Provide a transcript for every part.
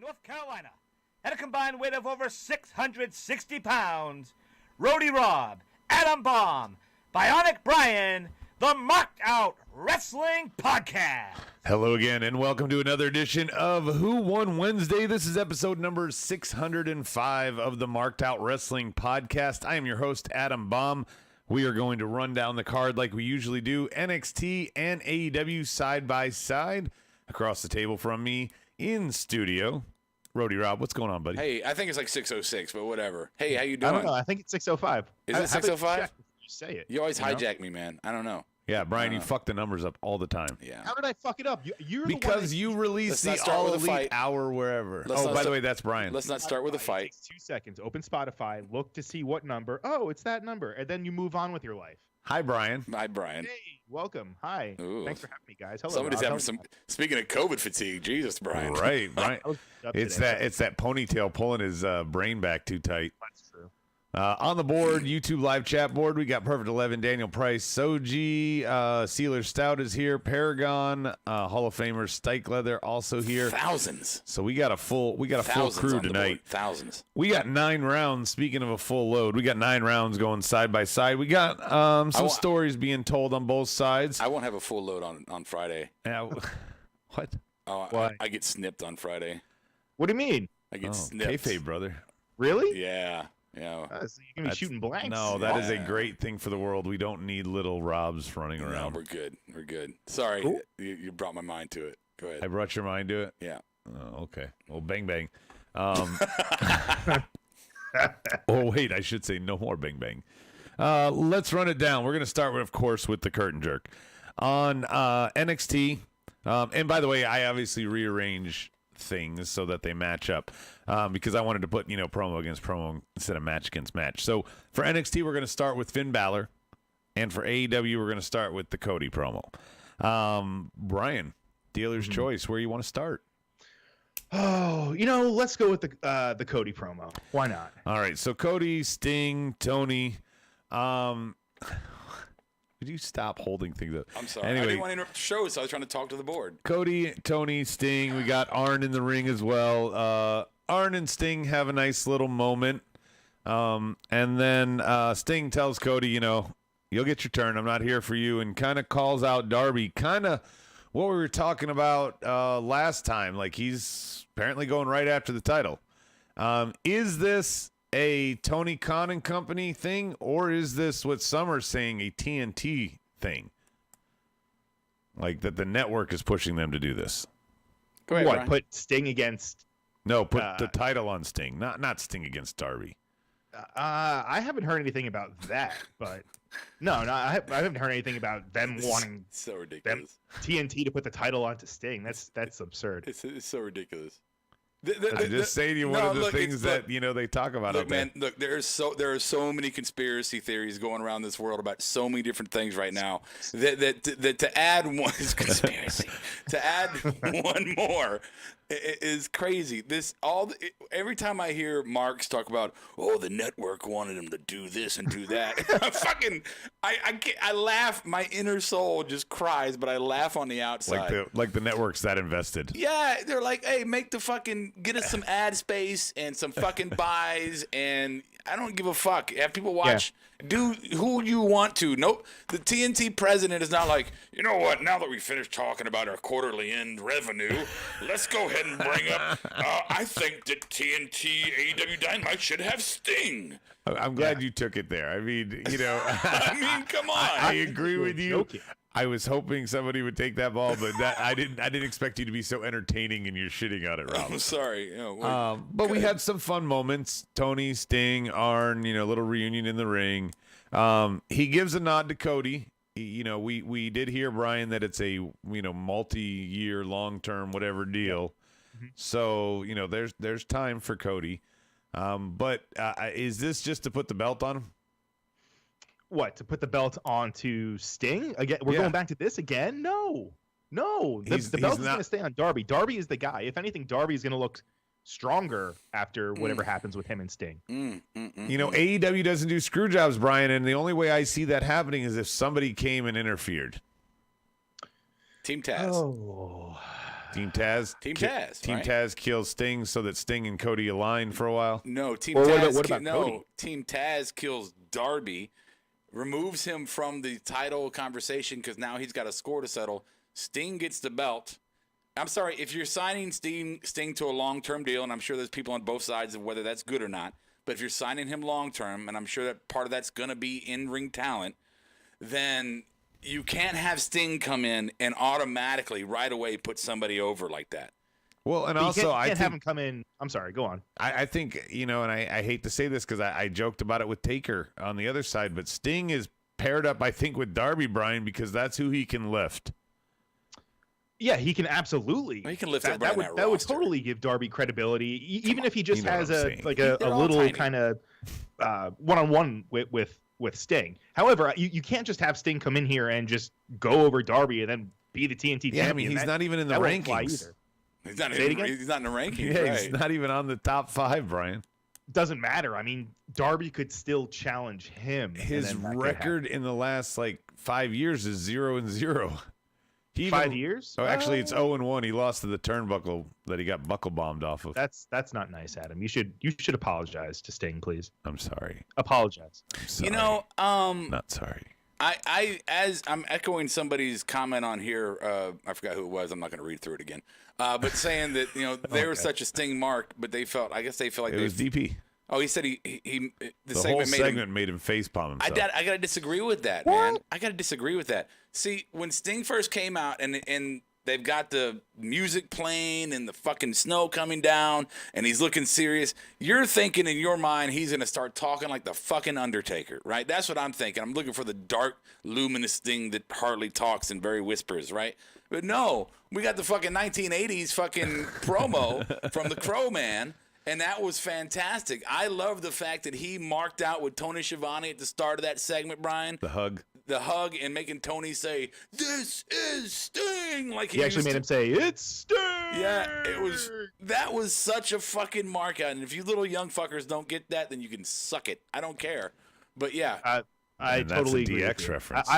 North Carolina, at a combined weight of over 660 pounds, Rody Rob, Adam Bomb, Bionic Brian, the Marked Out Wrestling Podcast. Hello again, and welcome to another edition of Who Won Wednesday. This is episode number 605 of the Marked Out Wrestling Podcast. I am your host, Adam Bomb. We are going to run down the card like we usually do. NXT and AEW side by side. Across the table from me in studio, Rody Rob. What's going on, buddy? Hey, I think it's like 606, but whatever. Hey, how you doing? I don't know. I think it's 605. Is it 605? You say it. You always hijack me, man. I don't know. Yeah, Brian, you fuck the numbers up all the time. Yeah. How did I fuck it up? You're because you release the All Elite Hour wherever. By the way, that's Brian. Let's not start with a fight. It takes 2 seconds. Open Spotify, look to see what number. Oh, it's that number. And then you move on with your life. Hi, Brian. Hi, Brian. Hey, welcome. Hi. Ooh. Thanks for having me, guys. Hello. Somebody's having some. Speaking of COVID fatigue, Jesus, Brian. Right, Brian. It's that ponytail pulling his brain back too tight. That's true. On the board, YouTube live chat board, we got Perfect 11, Daniel Price, Soji, Sealer Stout is here, Paragon, Hall of Famer Stike Leather also here. Thousands. So we got a full crew tonight. Thousands. We got 9 rounds. Speaking of a full load, we got 9 rounds going side by side. We got some stories being told on both sides. I won't have a full load on Friday. What? Oh, Why? I get snipped on Friday. What do you mean? I get snipped. Kayfabe, brother. Really? Yeah. Yeah. So you're going to be shooting blanks? No, that is a great thing for the world. We don't need little Robs running around. No, we're good. We're good. Sorry, cool. You brought my mind to it. Go ahead. I brought your mind to it? Yeah. Oh, okay. Well, bang, bang. Oh, wait, I should say no more bang, bang. Let's run it down. We're going to start, of course, with the curtain jerk. On NXT, and by the way, I obviously rearrange things so that they match up because I wanted to put, promo against promo instead of match against match. So for NXT, we're going to start with Finn Balor, and for AEW, we're going to start with the Cody promo. Brian, dealer's choice, where you want to start? Oh, let's go with the Cody promo. Why not? All right, so Cody, Sting, Tony. Could you stop holding things up? I'm sorry. Anyway, I didn't want to interrupt the show, so I was trying to talk to the board. Cody, Tony, Sting. We got Arn in the ring as well. Arn and Sting have a nice little moment. And then Sting tells Cody, you'll get your turn. I'm not here for you. And kind of calls out Darby. Kind of what we were talking about last time. Like he's apparently going right after the title. Is this a Tony Khan and company thing, or is this what Summer's saying, a TNT thing? Like that the network is pushing them to do this. Go ahead, What, Brian. put Sting against... No, put the title on Sting, not Sting against Darby. I haven't heard anything about that, but... No, I haven't heard anything about them wanting So ridiculous. TNT to put the title onto Sting. That's absurd. It's so ridiculous. I'm just saying to you one of the things that they talk about. Look, man, look, there are so many conspiracy theories going around this world about so many different things right now that to add one is conspiracy. To add one more is crazy. Every time I hear Marks talk about, the network wanted him to do this and do that, I laugh. My inner soul just cries, but I laugh on the outside. Like the network's that invested. Yeah, they're like, hey, get us some ad space and some fucking buys, and I don't give a fuck. Have people watch. Yeah. Do who you want to. Nope. The TNT president is not like, you know what, now that we finished talking about our quarterly end revenue, let's go ahead and bring up, I think that TNT AEW Dynamite should have Sting. I'm glad you took it there. I mean, I mean, come on. I agree with you. Joking. I was hoping somebody would take that ball, but I didn't expect you to be so entertaining, and you're shitting on it, Rob. I'm sorry. But we had some fun moments. Tony, Sting, Arn, little reunion in the ring. He gives a nod to Cody. We did hear, Brian, that it's a multi-year, long-term, whatever deal. Mm-hmm. So there's time for Cody. But is this just to put the belt on him? What, to put the belt onto Sting again? We're going back to this again? No. The belt is going to stay on Darby. Darby is the guy. If anything, Darby is going to look stronger after whatever happens with him and Sting. AEW doesn't do screw jobs, Brian, and the only way I see that happening is if somebody came and interfered. Team Taz. Oh. Team Taz. Team Taz. Team right? Taz kills Sting so that Sting and Cody align for a while. No, Team Or Taz. what about Cody? Team Taz kills Darby, removes him from the title conversation because now he's got a score to settle. Sting gets the belt. I'm sorry, if you're signing Sting to a long-term deal, and I'm sure there's people on both sides of whether that's good or not, but if you're signing him long-term, and I'm sure that part of that's going to be in-ring talent, then you can't have Sting come in and automatically right away put somebody over like that. Well, and But also you can't have him come in. I'm sorry, go on. I think, and I hate to say this because I joked about it with Taker on the other side, but Sting is paired up, I think, with Darby Bryan because that's who he can lift. Yeah, he can absolutely. He can lift that. everybody That in would that that would roster. totally give Darby credibility, even if he just You know has what I'm a saying. like They're a all little tiny. kind of one-on-one with Sting. However, you can't just have Sting come in here and just go over Darby and then be the TNT Yeah, I champion. mean, he's not even in the that won't fly rankings. either. He's not, Say it in, again? he's not in the rankings, Yeah, right? he's not even on the top 5, Brian. Doesn't matter. I mean, Darby could still challenge him. and His then that could record in the last 5 years is 0-0. He happen. even- 5 years. Oh, actually, it's 0-1. He lost to the turnbuckle that he got buckle bombed off of. That's not nice, Adam. You should apologize to Sting, please. I'm sorry. Apologize. I'm sorry. You know, Not sorry. as I'm echoing somebody's comment on here, I forgot who it was. I'm not going to read through it again. But saying that they were such a Sting mark, but I guess they feel like It was DP. Oh, he said the The segment whole made segment made him facepalm himself. I gotta disagree with that, man. I gotta disagree with that. See, when Sting first came out and they've got the music playing and the fucking snow coming down and he's looking serious, you're thinking in your mind he's gonna start talking like the fucking Undertaker, right? That's what I'm thinking. I'm looking for the dark, luminous thing that hardly talks and very whispers, right? But no, we got the fucking 1980s fucking promo from the Crow Man. And that was fantastic. I love the fact that he marked out with Tony Schiavone at the start of that segment, Brian. The hug. The hug and making Tony say, "This is Sting." Like He actually made him say, "It's Sting." Yeah, that was such a fucking mark out. And if you little young fuckers don't get that, then you can suck it. I don't care. But yeah. I And that's totally a agree with DX you. reference.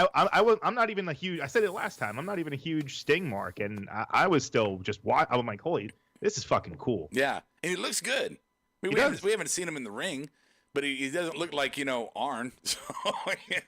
I'm not even a huge. I said it last time. I'm not even a huge Sting mark, and I was still just. I'm like, holy, this is fucking cool. Yeah, and he looks good. I mean, we haven't seen him in the ring, but he doesn't look like Arn. So, yeah.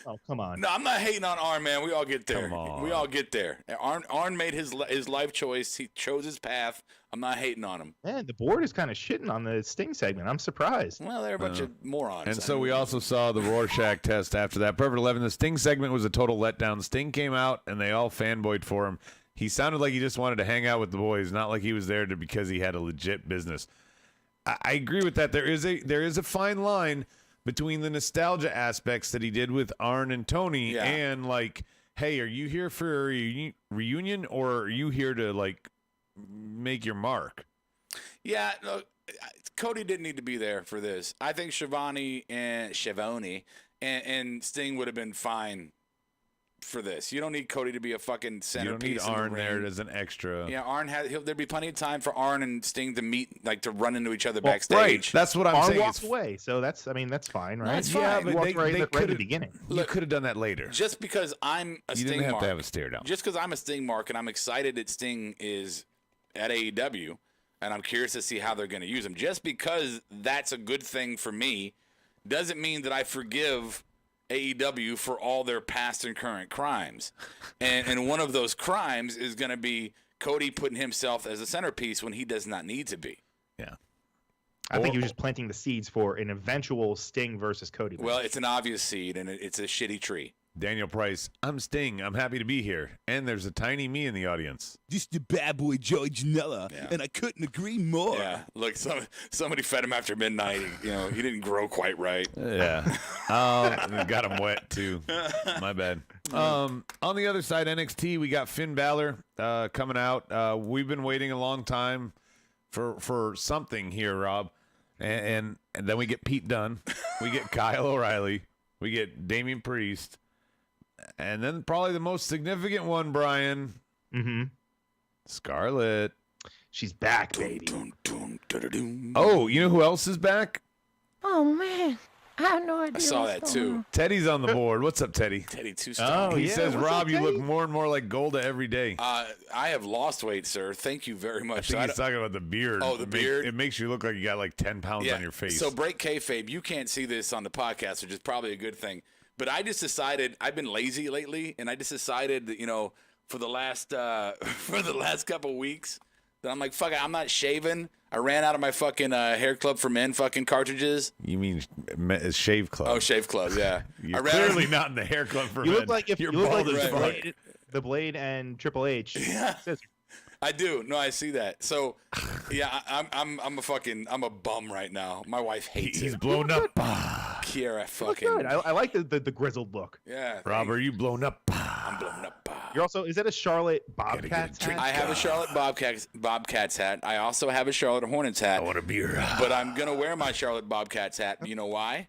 Oh, come on. No, I'm not hating on Arn, man. We all get there. Come on. We all get there. Arn made his life choice. He chose his path. I'm not hating on him. Man, the board is kind of shitting on the Sting segment. I'm surprised. Well, they're a bunch of morons. And so we also saw the Rorschach test after that. Perfect 11. The Sting segment was a total letdown. Sting came out, and they all fanboyed for him. He sounded like he just wanted to hang out with the boys, not like he was there because he had a legit business. I agree with that. There is a fine line between the nostalgia aspects that he did with Arn and Tony and hey, are you here for a reunion or are you here to make your mark? Yeah, look, Cody didn't need to be there for this. I think Schiavone and Sting would have been fine for this. You don't need Cody to be a fucking centerpiece. You don't need Arn the there ring. as an extra. Yeah, there'd be plenty of time for Arn and Sting to meet, to run into each other Well, backstage. Right. That's what I'm Arn saying. walked away, so that's fine, right? That's Yeah, fine. but He walked they right at could the have beginning. You could have done that later. Just because I'm a You Sting didn't have mark, to have a stare down. just because I'm a Sting mark and I'm excited that Sting is at AEW, and I'm curious to see how they're going to use him. Just because that's a good thing for me doesn't mean that I forgive AEW for all their past and current crimes. And one of those crimes is going to be Cody putting himself as a centerpiece when he does not need to be. Yeah. I think he was just planting the seeds for an eventual Sting versus Cody match. Well, it's an obvious seed, and it's a shitty tree. Daniel Price, I'm Sting. I'm happy to be here. And there's a tiny me in the audience. Just the bad boy Joey Janela, and I couldn't agree more. Yeah, look, somebody fed him after midnight. He didn't grow quite right. Yeah. Got him wet, too. My bad. On the other side, NXT, we got Finn Balor coming out. We've been waiting a long time for something here, Rob. And then we get Pete Dunne. We get Kyle O'Reilly. We get Damian Priest. And then probably the most significant one, Brian. Mm-hmm. Scarlett. She's back, baby. Dun, dun, dun, dun, dun. Oh, you know who else is back? Oh man, I have no idea. I saw that too. Teddy's on the board. What's up, Teddy? Teddy Two Stone. He yeah. says, What's Rob, up, you look Teddy? more and more like Golda every day. I have lost weight, sir. Thank you very I much. think he's talking about the beard. Oh, the beard? It makes you look like you got like 10 pounds on your face. So break kayfabe. You can't see this on the podcast, which is probably a good thing. But I just decided I've been lazy lately, and I just decided that for the last couple of weeks that I'm like, fuck it, I'm not shaving. I ran out of my fucking Hair Club for Men fucking cartridges. You mean Shave Club? Oh, Shave Club, yeah. You're clearly not in the Hair Club for You Men. look like if You're you look like bald as fuck. the Blade and Triple H. Yeah. I do. No, I see that. So, yeah, I'm a bum right now. My wife hates He's it. blown up. Kiera Look good. I like the grizzled look. Yeah. Rob, are you blown up? I'm blown up. You're also, is that a Charlotte Bobcats get a hat? I have a Charlotte Bobcats hat. I also have a Charlotte Hornets hat. I want a beer. But I'm going to wear my Charlotte Bobcats hat. You know why?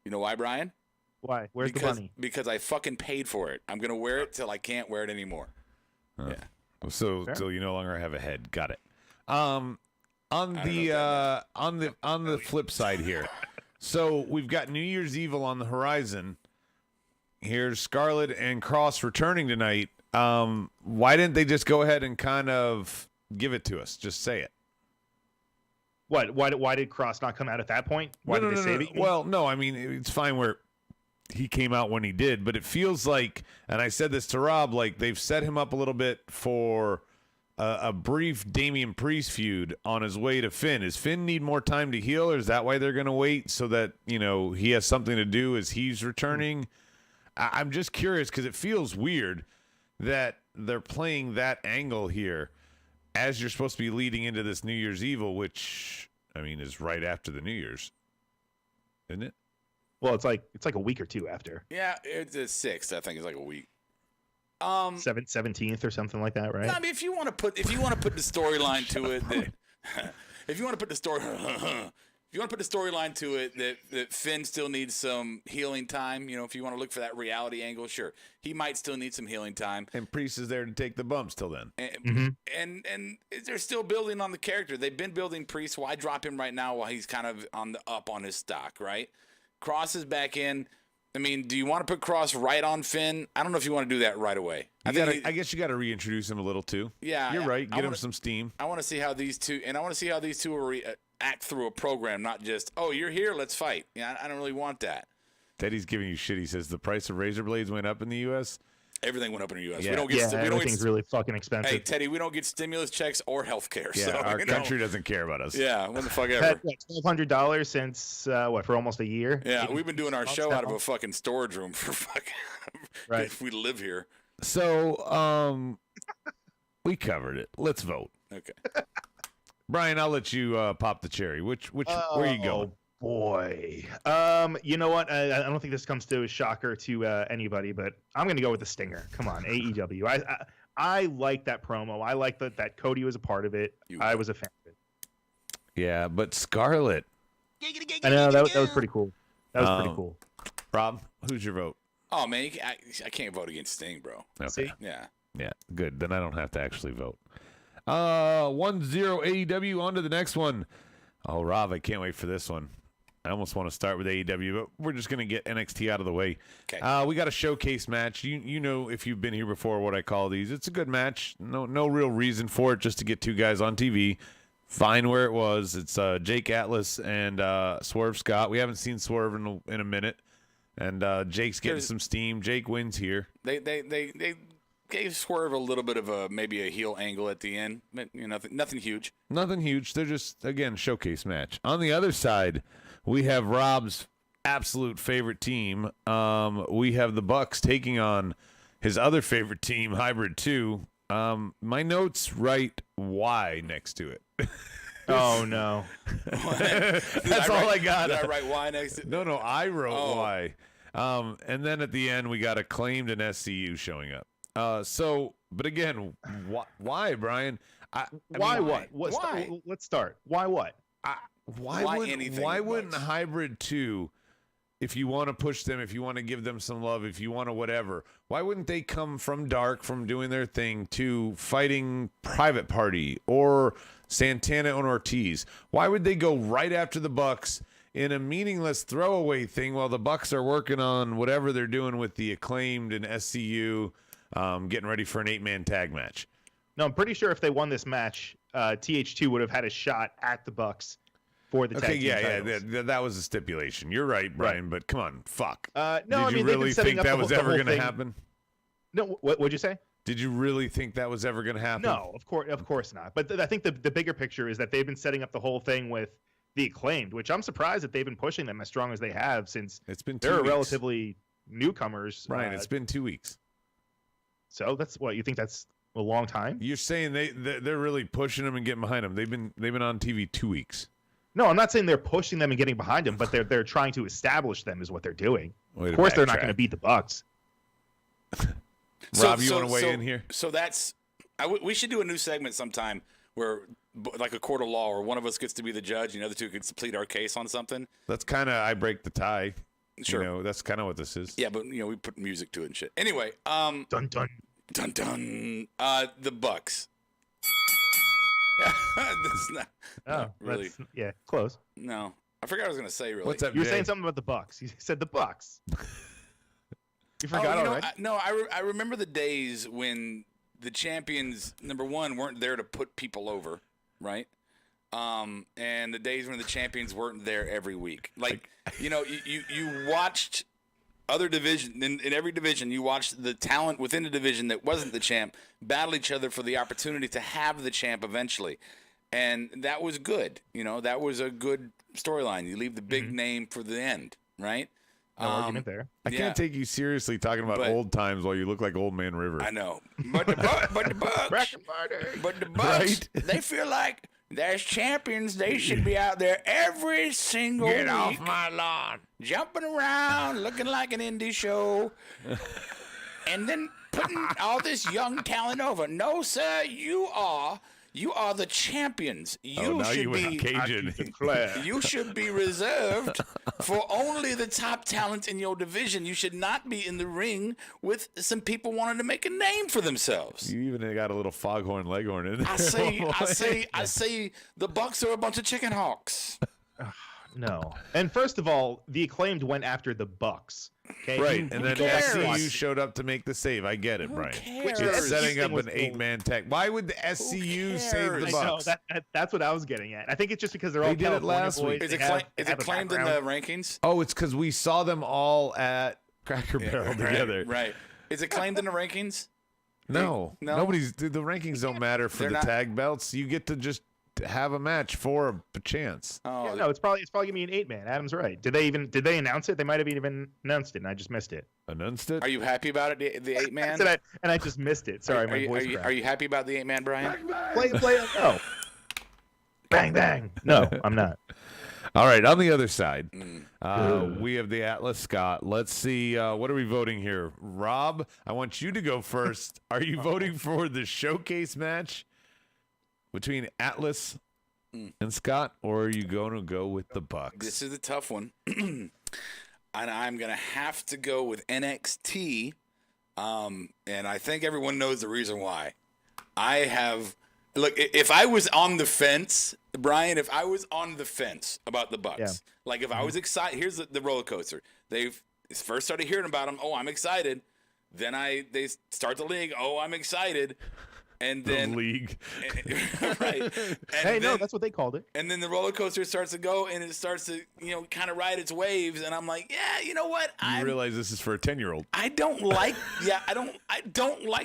You know why, Brian? Why? Where's the bunny? Because I fucking paid for it. I'm going to wear it till I can't wear it anymore. Yeah. So you no longer have a head. Got it. On the flip side here, so we've got New Year's Evil on the horizon. Here's Scarlett and Cross returning tonight. Why didn't they just go ahead and kind of give it to us? Just say it. What? Why did Cross not come out at that point? Why did they save it? Well, no, I mean, it's fine where he came out when he did, but it feels like, and I said this to Rob, like they've set him up a little bit for a brief Damian Priest feud on his way to Finn. Does Finn need more time to heal, or is that why they're going to wait so that, he has something to do as he's returning? I'm just curious because it feels weird that they're playing that angle here as you're supposed to be leading into this New Year's Evil, which, I mean, is right after the New Year's, isn't it? Well, it's like a week or two after. Yeah, it's the 6th. I think it's like a week. 17th or something like that, right? I mean, if you want to put the storyline to it, if you want to put the storyline to it that Finn still needs some healing time, if you want to look for that reality angle, sure, he might still need some healing time. And Priest is there to take the bumps till then. And they're still building on the character. They've been building Priest. Why drop him right now while he's kind of on the up on his stock, right? Cross is back in. I mean, do you want to put Cross right on Finn? I don't know if you want to do that right away. I guess you got to reintroduce him a little too. Yeah, you're right. Get him some steam. I want to see how these two, will act through a program, not just, oh, you're here, let's fight. Yeah, I don't really want that. Teddy's giving you shit. He says the price of razor blades went up in the U.S. Everything went up in the U.S. Yeah. Everything's really fucking expensive. Hey, Teddy, we don't get stimulus checks or health care. Yeah, so, our country doesn't care about us. Yeah, what the fuck We've ever. had $1,200 since, for almost a year? Yeah, we've been doing our show out of a fucking storage room for fucking right. if we live here. So, we covered it. Let's vote. Okay. Brian, I'll let you pop the cherry. Where are you going? Boy. You know what? I don't think this comes to a shocker to anybody, but I'm going to go with the Stinger. Come on, AEW. I like that promo. I like that Cody was a part of it. I was a fan of it. Yeah, but Scarlett. I know, that was pretty cool. That was pretty cool. Rob, who's your vote? Oh, man, I can't vote against Sting, bro. Okay. See? Yeah. Yeah, good. Then I don't have to actually vote. 1-0 AEW. On to the next one. Oh, Rob, I can't wait for this one. I almost want to start with AEW, but we're just going to get NXT out of the way. Okay. We got a showcase match. You know, if you've been here before, what I call these. It's a good match. No real reason for it, just to get two guys on TV. Fine where it was. It's Jake Atlas and Swerve Scott. We haven't seen Swerve in a minute, and Jake's getting some steam. Jake wins here. They gave Swerve a little bit of maybe a heel angle at the end. Nothing huge. Nothing huge. They're just, again, showcase match. On the other side, we have Rob's absolute favorite team. We have the Bucks taking on his other favorite team, Hybrid 2. My notes write Y next to it. Oh, no. That's all I got. Did I write Y next to it? No, I wrote Y. And then at the end, we got Acclaimed and SCU showing up. But again, why, Brian? Why what? Why? Let's start. Why what? Why wouldn't Hybrid 2, if you want to push them, if you want to give them some love, if you want to whatever, why wouldn't they come from Dark, from doing their thing, to fighting Private Party or Santana and Ortiz? Why would they go right after the Bucks in a meaningless throwaway thing while the Bucks are working on whatever they're doing with the Acclaimed and SCU, getting ready for an 8-man tag match. No, I'm pretty sure if they won this match, TH2 would have had a shot at the Bucks for the tag team titles. That was a stipulation. You're right, Brian, but come on, fuck. No, Did I you mean, really think that was ever going to happen? No, what'd you say? Did you really think that was ever going to happen? No, of course not. But I think the bigger picture is that they've been setting up the whole thing with the Acclaimed, which I'm surprised that they've been pushing them as strong as they have since it's been 2 they're weeks. Relatively newcomers. Brian, it's been 2 weeks. So that's what you think that's a long time? You're saying they're really pushing them and getting behind them. They've been on TV 2 weeks. No, I'm not saying they're pushing them and getting behind them, but they're trying to establish them is what they're doing. Of course, they're not going to beat the Bucks. Rob, you want to weigh in here? So we should do a new segment sometime where, like a court of law, where one of us gets to be the judge and the other two gets to plead our case on something. That's kind of I break the tie. Sure. You know, that's kind of what this is. Yeah, but we put music to it and shit. Anyway, dun dun dun dun. The Bucks. That's not really. Yeah, close. No, I forgot what I was gonna say. Really, What's up? You were saying something about the Bucks. You said the Bucks. You forgot already? I remember the days when the champions, number one, weren't there to put people over, right? And the days when the champions weren't there every week. Like, you watched other division in every division. You watched the talent within the division that wasn't the champ battle each other for the opportunity to have the champ eventually, and that was good. That was a good storyline. You leave the big name for the end, right? No argument there. I can't take you seriously talking about old times while you look like Old Man River. I know, but the Bucks, they feel like there's champions. They should be out there every single week. Get off my lawn. Jumping around, looking like an indie show, and then putting all this young talent over. No, sir, you are the champions. You should be Cajun. You should be reserved for only the top talent in your division. You should not be in the ring with some people wanting to make a name for themselves. You even got a little foghorn leghorn in there. I say the Bucks are a bunch of chicken hawks. No. And first of all, the Acclaimed went after the Bucks. Okay? Right, and then SCU showed up to make the save. I get it, Brian. It's setting up an 8-man tag. Why would the SCU save the Bucks? I know, that's what I was getting at. I think it's just because they're all did it last week. Is it claimed in the rankings? Oh, it's because we saw them all at Cracker Barrel together. Right. Is it claimed in the rankings? No. Nobody's. The rankings don't matter for the tag belts. You get to just have a match for a chance. Oh yeah, no, it's probably gonna be an 8-man. Adam's right. Did they announce it? They might have even announced it, and I just missed it. Announced it? Are you happy about it? The 8-man? I just missed it. Sorry, my voice cracked. Are you happy about the 8-man, Brian? Play it. No. Bang bang. No, I'm not. All right, on the other side, we have the Atlas Scott. Let's see, what are we voting here? Rob, I want you to go first. Are you voting for the showcase match between Atlas and Scott, or are you going to go with the Bucks? This is a tough one. And I'm going to have to go with NXT. And I think everyone knows the reason why. Look, if I was on the fence, Brian, if I was on the fence about the Bucks, like if I was excited, here's the roller coaster. They first started hearing about them. Oh, I'm excited. Then they start the league. Oh, I'm excited. And then the league, right? And no, that's what they called it. And then the roller coaster starts to go, and it starts to, kind of ride its waves. And I'm like, yeah, you know what? You realize this is for a 10-year-old. I don't like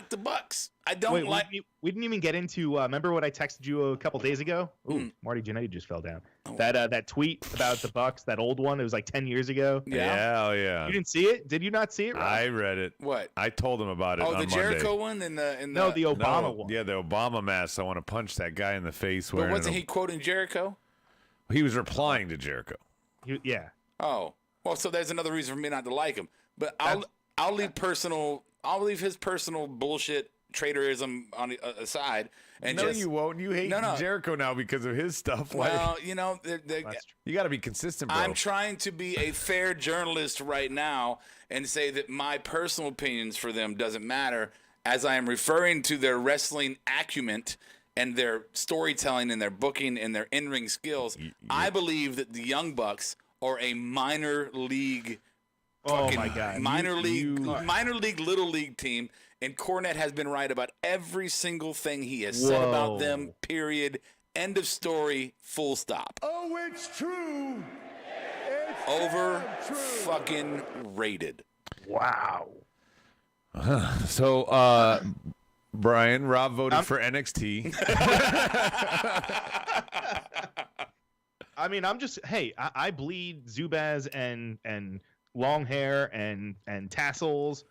the Bucks. I don't like. We didn't even get into. Remember what I texted you a couple days ago? Ooh, Marty Jannetty just fell down. Oh. That tweet about the Bucks, that old one. It was like 10 years ago. Yeah. You didn't see it? Did you not see it, Rob? I read it. What? I told him about it. Oh, on the Jericho one and the no, the Obama one. Yeah, the Obama mask. I want to punch that guy in the face. But wasn't he quoting Jericho? He was replying to Jericho. Yeah. Oh, well, so there's another reason for me not to like him. But I'll leave his personal bullshit traitorism aside. And no, you won't. You hate Jericho now because of his stuff. Well, you got to be consistent, bro. I'm trying to be a fair journalist right now and say that my personal opinions for them doesn't matter, as I am referring to their wrestling acumen and their storytelling and their booking and their in-ring skills. I believe that the Young Bucks or a minor league. Oh my God! Minor league, little league team, and Cornette has been right about every single thing he has said about them. Period. End of story. Full stop. Oh, it's true. Fucking rated. Wow. So, Brian, Rob voted for NXT. I mean, I bleed Zubaz and long hair and tassels.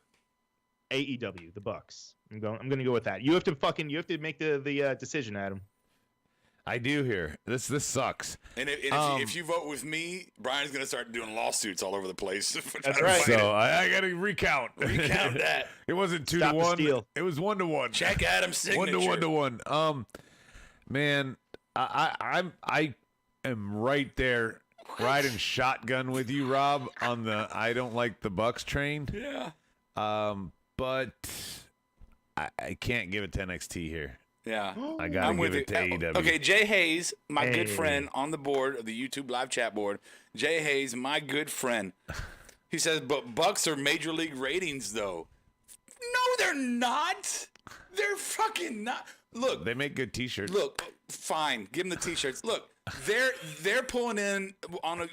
AEW, the Bucks. I'm gonna go with that. You have to make the decision, Adam. I do here. This sucks. And if you vote with me, Brian's gonna start doing lawsuits all over the place. That's right. So I gotta recount. Recount that. It wasn't 2 Stop to the 1. steal. It was 1 to 1. Check Adam's signature. 1 to 1. Man, I am right there, riding shotgun with you, Rob, on the I don't like the Bucks train. Yeah. But I can't give it to NXT here. Yeah. I gotta give it to AEW. Okay, Jay Hayes, my good friend on the board of the YouTube live chat board. Jay Hayes, my good friend. He says, but Bucks are major league ratings, though. No, they're not. They're fucking not. Look. They make good T-shirts. Look, fine. Give them the T-shirts. Look, they're pulling in on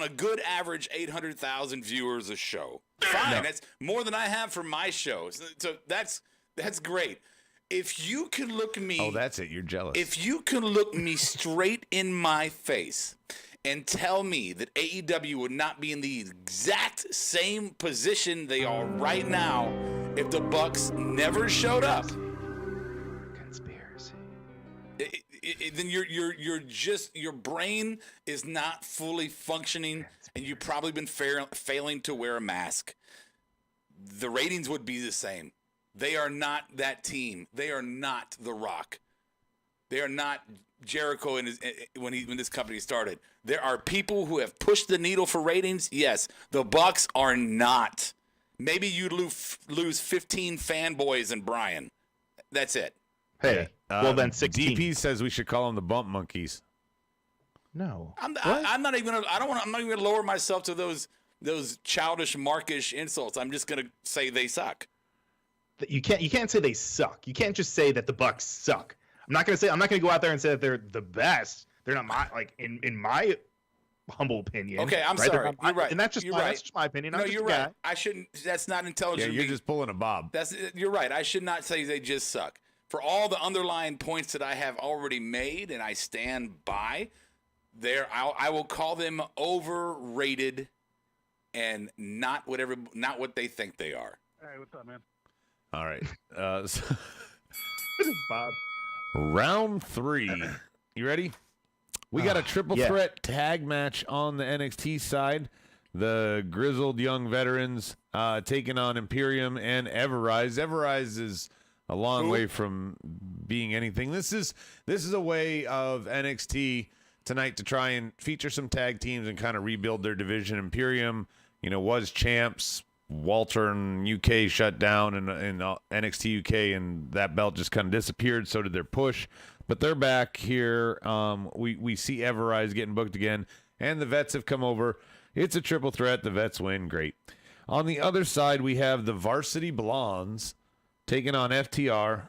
a good average 800,000 viewers a show. Fine. No. That's more than I have for my shows. So that's great. If you can look me... Oh, that's it. You're jealous. If you can look me straight in my face and tell me that AEW would not be in the exact same position they are right now if the Bucks never showed up... Conspiracy. Then your brain is not fully functioning, and you've probably been failing to wear a mask. The ratings would be the same. They are not that team. They are not The Rock. They are not Jericho when this company started. There are people who have pushed the needle for ratings. Yes, the Bucks are not. Maybe you lose 15 fanboys and Brian. That's it. Hey, well then 16. DP says we should call them the Bump Monkeys. No, I'm not even gonna lower myself to those childish, markish insults. I'm just gonna say they suck. You can't say they suck. You can't just say that the Bucks suck. I'm not gonna go out there and say that they're the best. They're not in my humble opinion. Okay, I'm sorry. You're right. And that's just my opinion. No, you're right. I shouldn't. That's not intelligent. Yeah, you're just pulling a Bob. You're right. I should not say they just suck. For all the underlying points that I have already made, and I stand by, I will call them overrated, and not what they think they are. Hey, what's up, man? All right. Bob. Round 3. You ready? We got a triple threat tag match on the NXT side. The grizzled young veterans taking on Imperium and Everrise. Everrise is a long way from being anything. This is a way of NXT tonight to try and feature some tag teams and kind of rebuild their division. Imperium, was champs. Walter and UK shut down, and NXT UK, and that belt just kind of disappeared. So did their push, but they're back here. We see Everrise getting booked again, and the Vets have come over. It's a triple threat. The Vets win. Great. On the other side, we have the Varsity Blondes taking on FTR.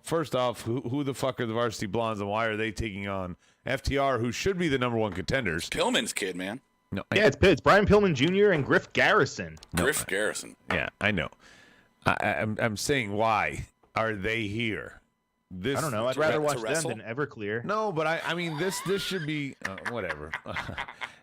First off, who the fuck are the Varsity Blondes, and why are they taking on FTR, who should be the number 1 contenders? Pillman's kid, man. No, it's Brian Pillman Jr. and Griff Garrison. Griff Garrison. Yeah, I know. I'm saying, why are they here? I don't know. I'd rather watch them than Everclear. No, but I mean this should be whatever.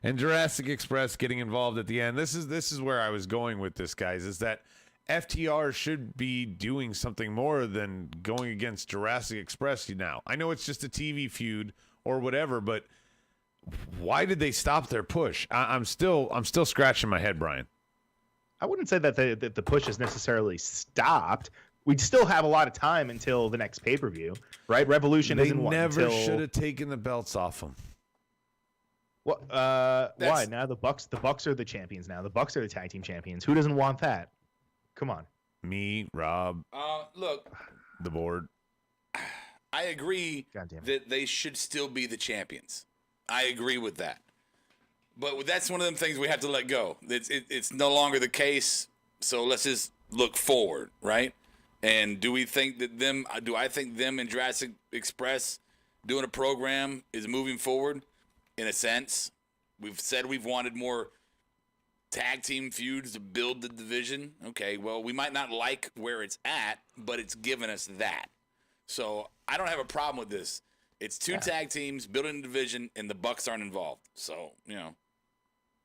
And Jurassic Express getting involved at the end. This is where I was going with this, guys. Is that FTR should be doing something more than going against Jurassic Express now. I know it's just a TV feud or whatever, but why did they stop their push? I'm still scratching my head, Brian. I wouldn't say that the push is necessarily stopped. We'd still have a lot of time until the next pay-per-view, right? Revolution isn't one until... They never should have taken the belts off them. Well, why? Now the Bucks are the champions now. The Bucks are the tag team champions. Who doesn't want that? Come on. Me, Rob. Look. The board. I agree that they should still be the champions. I agree with that. But that's one of them things we have to let go. It's no longer the case. So let's just look forward, right? And do I think them and Jurassic Express doing a program is moving forward? In a sense, we've said we've wanted more tag team feuds to build the division. Okay, well, we might not like where it's at, but it's given us that. So I don't have a problem with this. It's two tag teams building a division, and the Bucks aren't involved. So,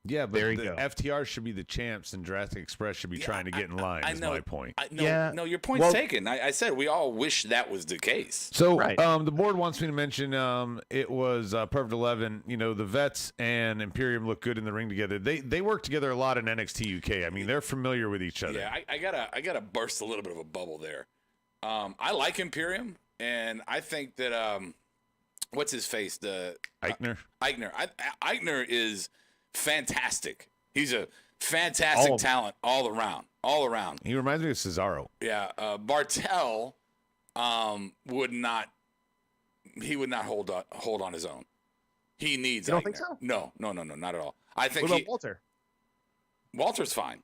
Yeah, but There you the go. FTR should be the champs, and Jurassic Express should be trying to get in line. I is know. my point. No, your point's taken. I said we all wish that was the case. So Right. the board wants me to mention it was Perfect 11. The Vets and Imperium look good in the ring together. They work together a lot in NXT UK. I mean, they're familiar with each other. Yeah, I gotta burst a little bit of a bubble there. I like Imperium, and I think that what's his face? The Eichner. Eichner is fantastic. He's a fantastic talent all around. He reminds me of Cesaro. Yeah, Bartel would not hold on his own. He needs. You don't Eichner. think so? No, not at all. I think What about Walter? Walter's fine.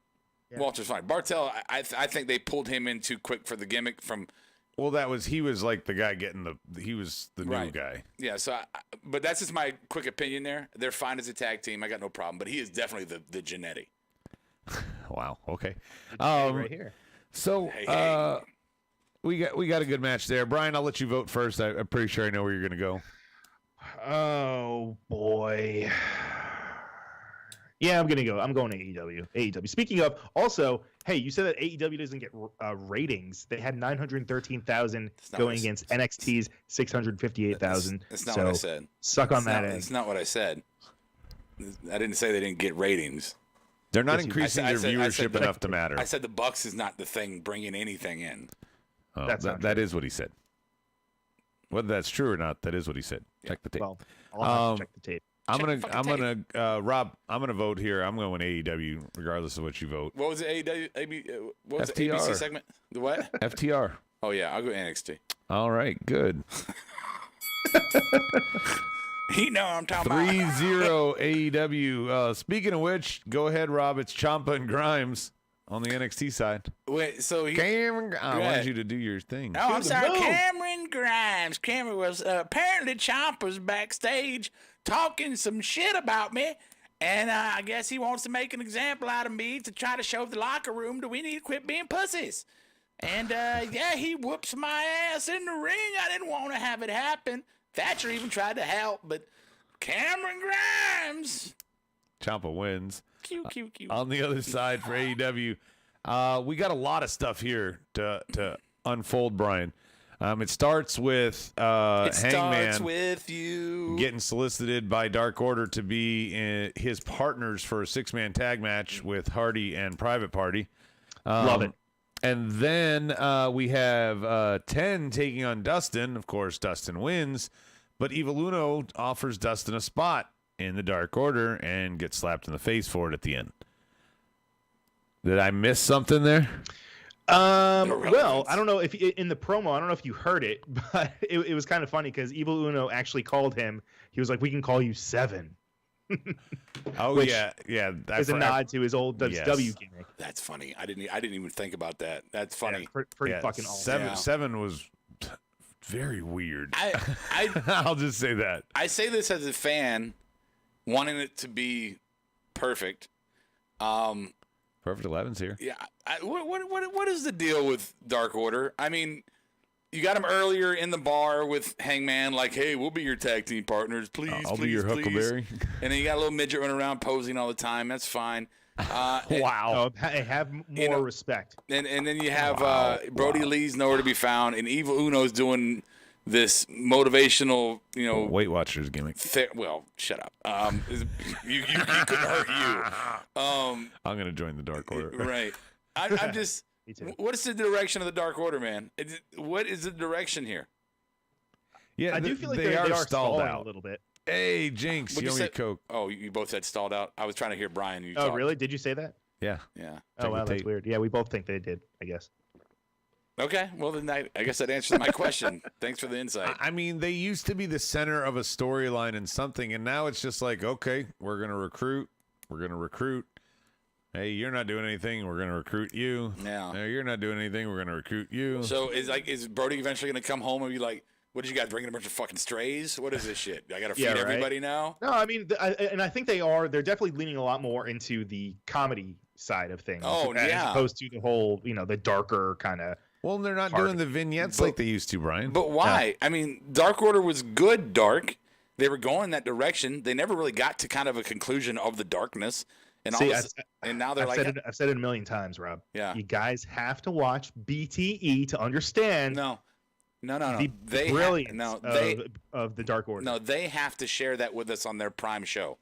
Yeah. Walter's fine. Bartel, I think they pulled him in too quick for the gimmick from. Well, he was like the guy he was the new Right. guy. Yeah, so but that's just my quick opinion there. They're fine as a tag team. I got no problem, but he is definitely the Genetti. Wow. Okay. Right here. So Hey. we got a good match there. Brian, I'll let you vote first. I'm pretty sure I know where you're gonna go. Oh boy. Yeah, I'm going to AEW. Speaking of, also, hey, you said that AEW doesn't get ratings. They had 913,000 going against NXT's 658,000. That's not what I said. Suck on that end. That's not what I said. I didn't say they didn't get ratings. They're not Yes, you- increasing I their said- I said viewership that- enough to matter. I said the Bucks is not the thing bringing anything in. Oh, That's not that is what he said. Whether that's true or not, that is what he said. Check the tape. Well, I'll have to check the tape. I'm check the fucking Rob, I'm gonna vote here. I'm going AEW regardless of what you vote. What was the AEW? What was the FTR. ABC segment? The what? FTR. Oh yeah, I'll go NXT. All right, good. You know what I'm talking about. 3-0 AEW. Speaking of which, go ahead, Rob. It's Ciampa and Grimes on the NXT side. Wait, so he. Cameron, I Yeah. wanted you to do your thing. Oh, I'm the sorry, move. Cameron Grimes. Cameron was apparently Ciampa's backstage talking some shit about me, and I guess he wants to make an example out of me to try to show the locker room that we need to quit being pussies. And yeah, he whoops my ass in the ring. I didn't want to have it happen. Thatcher even tried to help, but Cameron Grimes. Ciampa wins. Cute. On the other side for AEW, we got a lot of stuff here to unfold, Brian. It starts with It starts Hangman with you. getting solicited by Dark Order to be his partners for a 6-man tag match with Hardy and Private Party. Love it. And then we have 10 taking on Dustin. Of course, Dustin wins, but Evil Uno offers Dustin a spot in the Dark Order and gets slapped in the face for it at the end. Did I miss something there? Well, I don't know if in the promo, I don't know if you heard it, but it was kind of funny because Evil Uno actually called him. He was like, "We can call you Seven," Oh, Which yeah. as a nod to his old WCW Yes. gimmick. That's funny. I didn't even think about that. That's funny. Yeah, pretty Yeah, fucking awesome. seven was very weird. I I'll just say that. I say this as a fan, wanting it to be perfect. Perfect 11's here. Yeah. What is the deal with Dark Order? I mean, you got him earlier in the bar with Hangman, like, "Hey, we'll be your tag team partners, please, I'll please, be your please." Huckleberry. And then you got a little midget running around posing all the time. That's fine. Wow. Have more respect. And then you have Brody Lee's nowhere to be found, and Evil Uno's doing this motivational, Weight Watchers gimmick. well, shut up. You couldn't hurt you. I'm going to join the Dark Order. Right. I'm just. Me too. What is the direction of the Dark Order, man? What is the direction here? Yeah, I do feel like they are stalled stalling out. a little bit. Hey, Jinx, What'd you you owe me a say? Coke. Oh, you both said stalled out. I was trying to hear Brian. You Oh, talk. really? Did you say that? Yeah. Yeah. Oh, Check wow, the that's tape. weird. Yeah, we both think they did, I guess. Okay, well then I guess that answers my question. Thanks for the insight. I mean, they used to be the center of a storyline and something, and now it's just like, okay, we're gonna recruit. Hey, you're not doing anything. We're gonna recruit you. Yeah. No, you're not doing anything. We're gonna recruit you. So is Brody eventually gonna come home and be like, "What did you guys bringing a bunch of fucking strays? What is this shit? I gotta feed everybody now." No, I mean, I think they're definitely leaning a lot more into the comedy side of things. Oh, as yeah. opposed to the whole, the darker kind of. Well, they're not doing the vignettes like they used to, Brian. But why? I mean, Dark Order was good dark. They were going that direction. They never really got to kind of a conclusion of the darkness. And and now they're I've said it a million times, Rob. Yeah. You guys have to watch BTE to understand. No. The brilliance of the Dark Order. No, they have to share that with us on their prime show.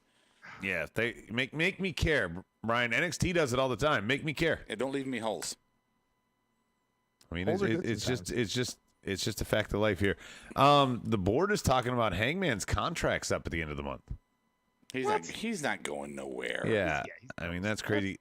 Yeah, they make me care, Brian. NXT does it all the time. Make me care. Yeah, don't leave me holes. I mean, it's just a fact of life here. The board is talking about Hangman's contracts up at the end of the month. He's not going nowhere. Yeah, I mean that's crazy.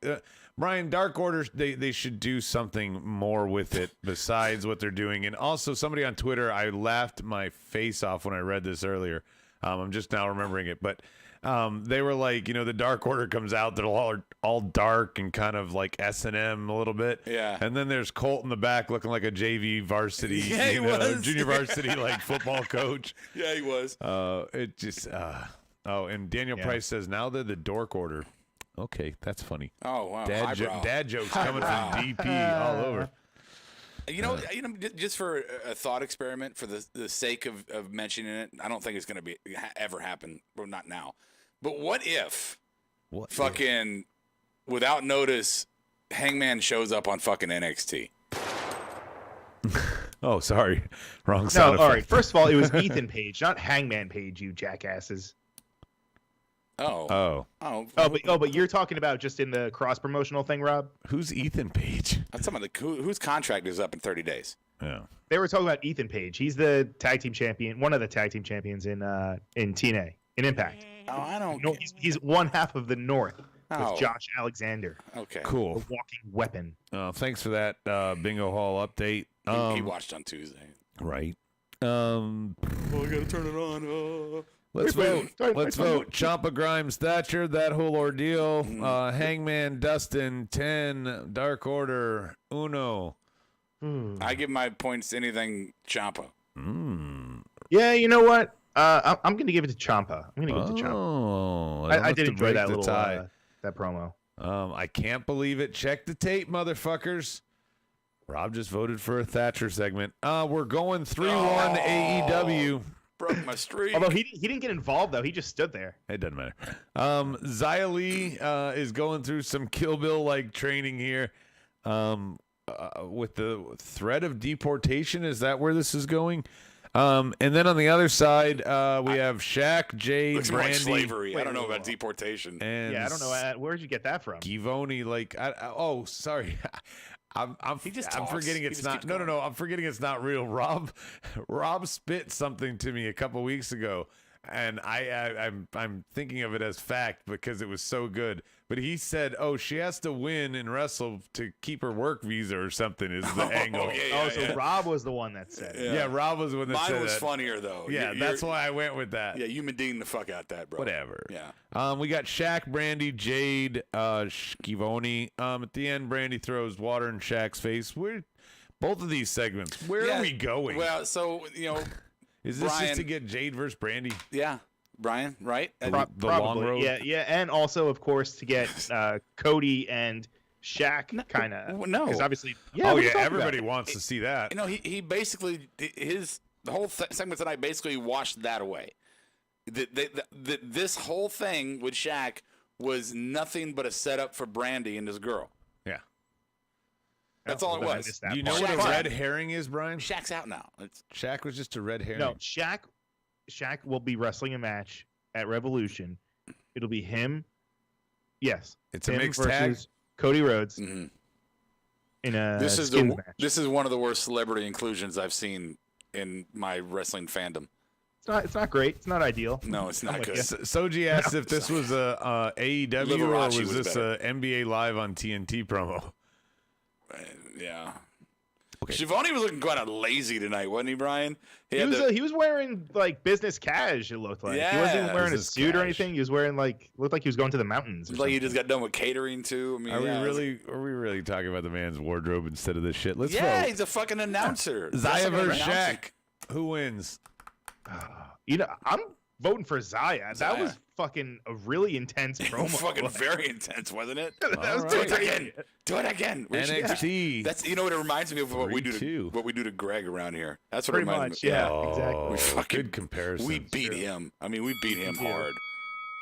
Brian, Dark Order, they should do something more with it besides what they're doing. And also, somebody on Twitter, I laughed my face off when I read this earlier. I'm just now remembering it, but they were like, the Dark Order comes out, they're all dark and kind of like S&M a little bit. Yeah. And then there's Colt in the back looking like a JV varsity, junior varsity like football coach. Yeah, he was. It just. And Daniel Price says now they're the Dork Order. Okay, that's funny. Oh wow, dad jokes coming from DP all over. Just for a thought experiment, for the sake of mentioning it, I don't think it's going to ever happen. Well, not now. But what if without notice, Hangman shows up on fucking NXT? Oh, sorry, wrong sound effect. All right. First of all, it was Ethan Page, not Hangman Page. You jackasses. But you're talking about just in the cross promotional thing, Rob? Who's Ethan Page? That's some of whose contract is up in 30 days. Yeah. They were talking about Ethan Page. He's the tag team champion, one of the tag team champions in TNA, in Impact. Oh, I don't. He's one half of the North with Josh Alexander. Okay. Cool. The walking weapon. Thanks for that Bingo Hall update. He watched on Tuesday. Right. I gotta turn it on. Let's vote. Ciampa, Grimes, Thatcher, that whole ordeal. Hangman, Dustin, 10. Dark Order, Uno. I give my points to anything Ciampa. Yeah, you know what? I'm going to give it to Ciampa. I'm going to give it to Ciampa. I did enjoy that little that promo. I can't believe it. Check the tape, motherfuckers. Rob just voted for a Thatcher segment. We're going 3-1 AEW. Broke my streak. Although he didn't get involved, though. He just stood there. It doesn't matter. Xia Li is going through some Kill Bill-like training here with the threat of deportation. Is that where this is going? And then on the other side, we have Shaq, Jade, looks Brandy. like slavery. I don't know about deportation. And I don't know. Where'd you get that from? Givoni, sorry. I'm forgetting it's not. No. I'm forgetting it's not real. Rob spit something to me a couple weeks ago, and I'm thinking of it as fact because it was so good. But he said, "Oh, she has to win and wrestle to keep her work visa or something." Is the angle? So Rob was the one that said it. Yeah, Rob was the one that said it. Mine was funnier though. Yeah, that's why I went with that. Yeah, you Medine the fuck out that, bro. Whatever. Yeah. We got Shaq, Brandy, Jade, Schivoni. At the end, Brandy throws water in Shaq's face. Both of these segments. Where are we going? Well, so is this just to get Jade versus Brandy? Yeah. Brian, right? The long road. Yeah, and also, of course, to get Cody and Shaq kind of. No, because obviously, everybody wants to see that. He basically the whole segment tonight basically washed that away. This whole thing with Shaq was nothing but a setup for Brandy and this girl. Yeah, that's all it was. Do you know what a red herring is, Brian? Shaq's out now. Shaq was just a red herring. No, Shaq will be wrestling a match at Revolution. It'll be him. Yes, it's a mixed versus tag. Cody Rhodes Mm-hmm. in a this is skins match. This is one of the worst celebrity inclusions I've seen in my wrestling fandom. It's not great. It's not ideal. No, it's not good. Soji asked if this was a AEW or Liberace was this a NBA Live on TNT promo? Yeah. Schiavone was looking kind of lazy tonight, wasn't he, Brian? He was wearing like business cash. It looked like he wasn't even wearing a suit or anything. He was wearing looked like he was going to the mountains. Like he just got done with catering too. I mean, are we really talking about the man's wardrobe instead of this shit? Let's vote. He's a fucking announcer. Zaya versus Shaq. Who wins? I'm voting for Zaya. That was fucking a really intense promo. Fucking very intense, wasn't it? Do it again. NXT. That's what it reminds me of what we do to Greg around here. That's what pretty it reminds much. me. Yeah, exactly. Good comparison. We beat him. I mean, we beat him hard.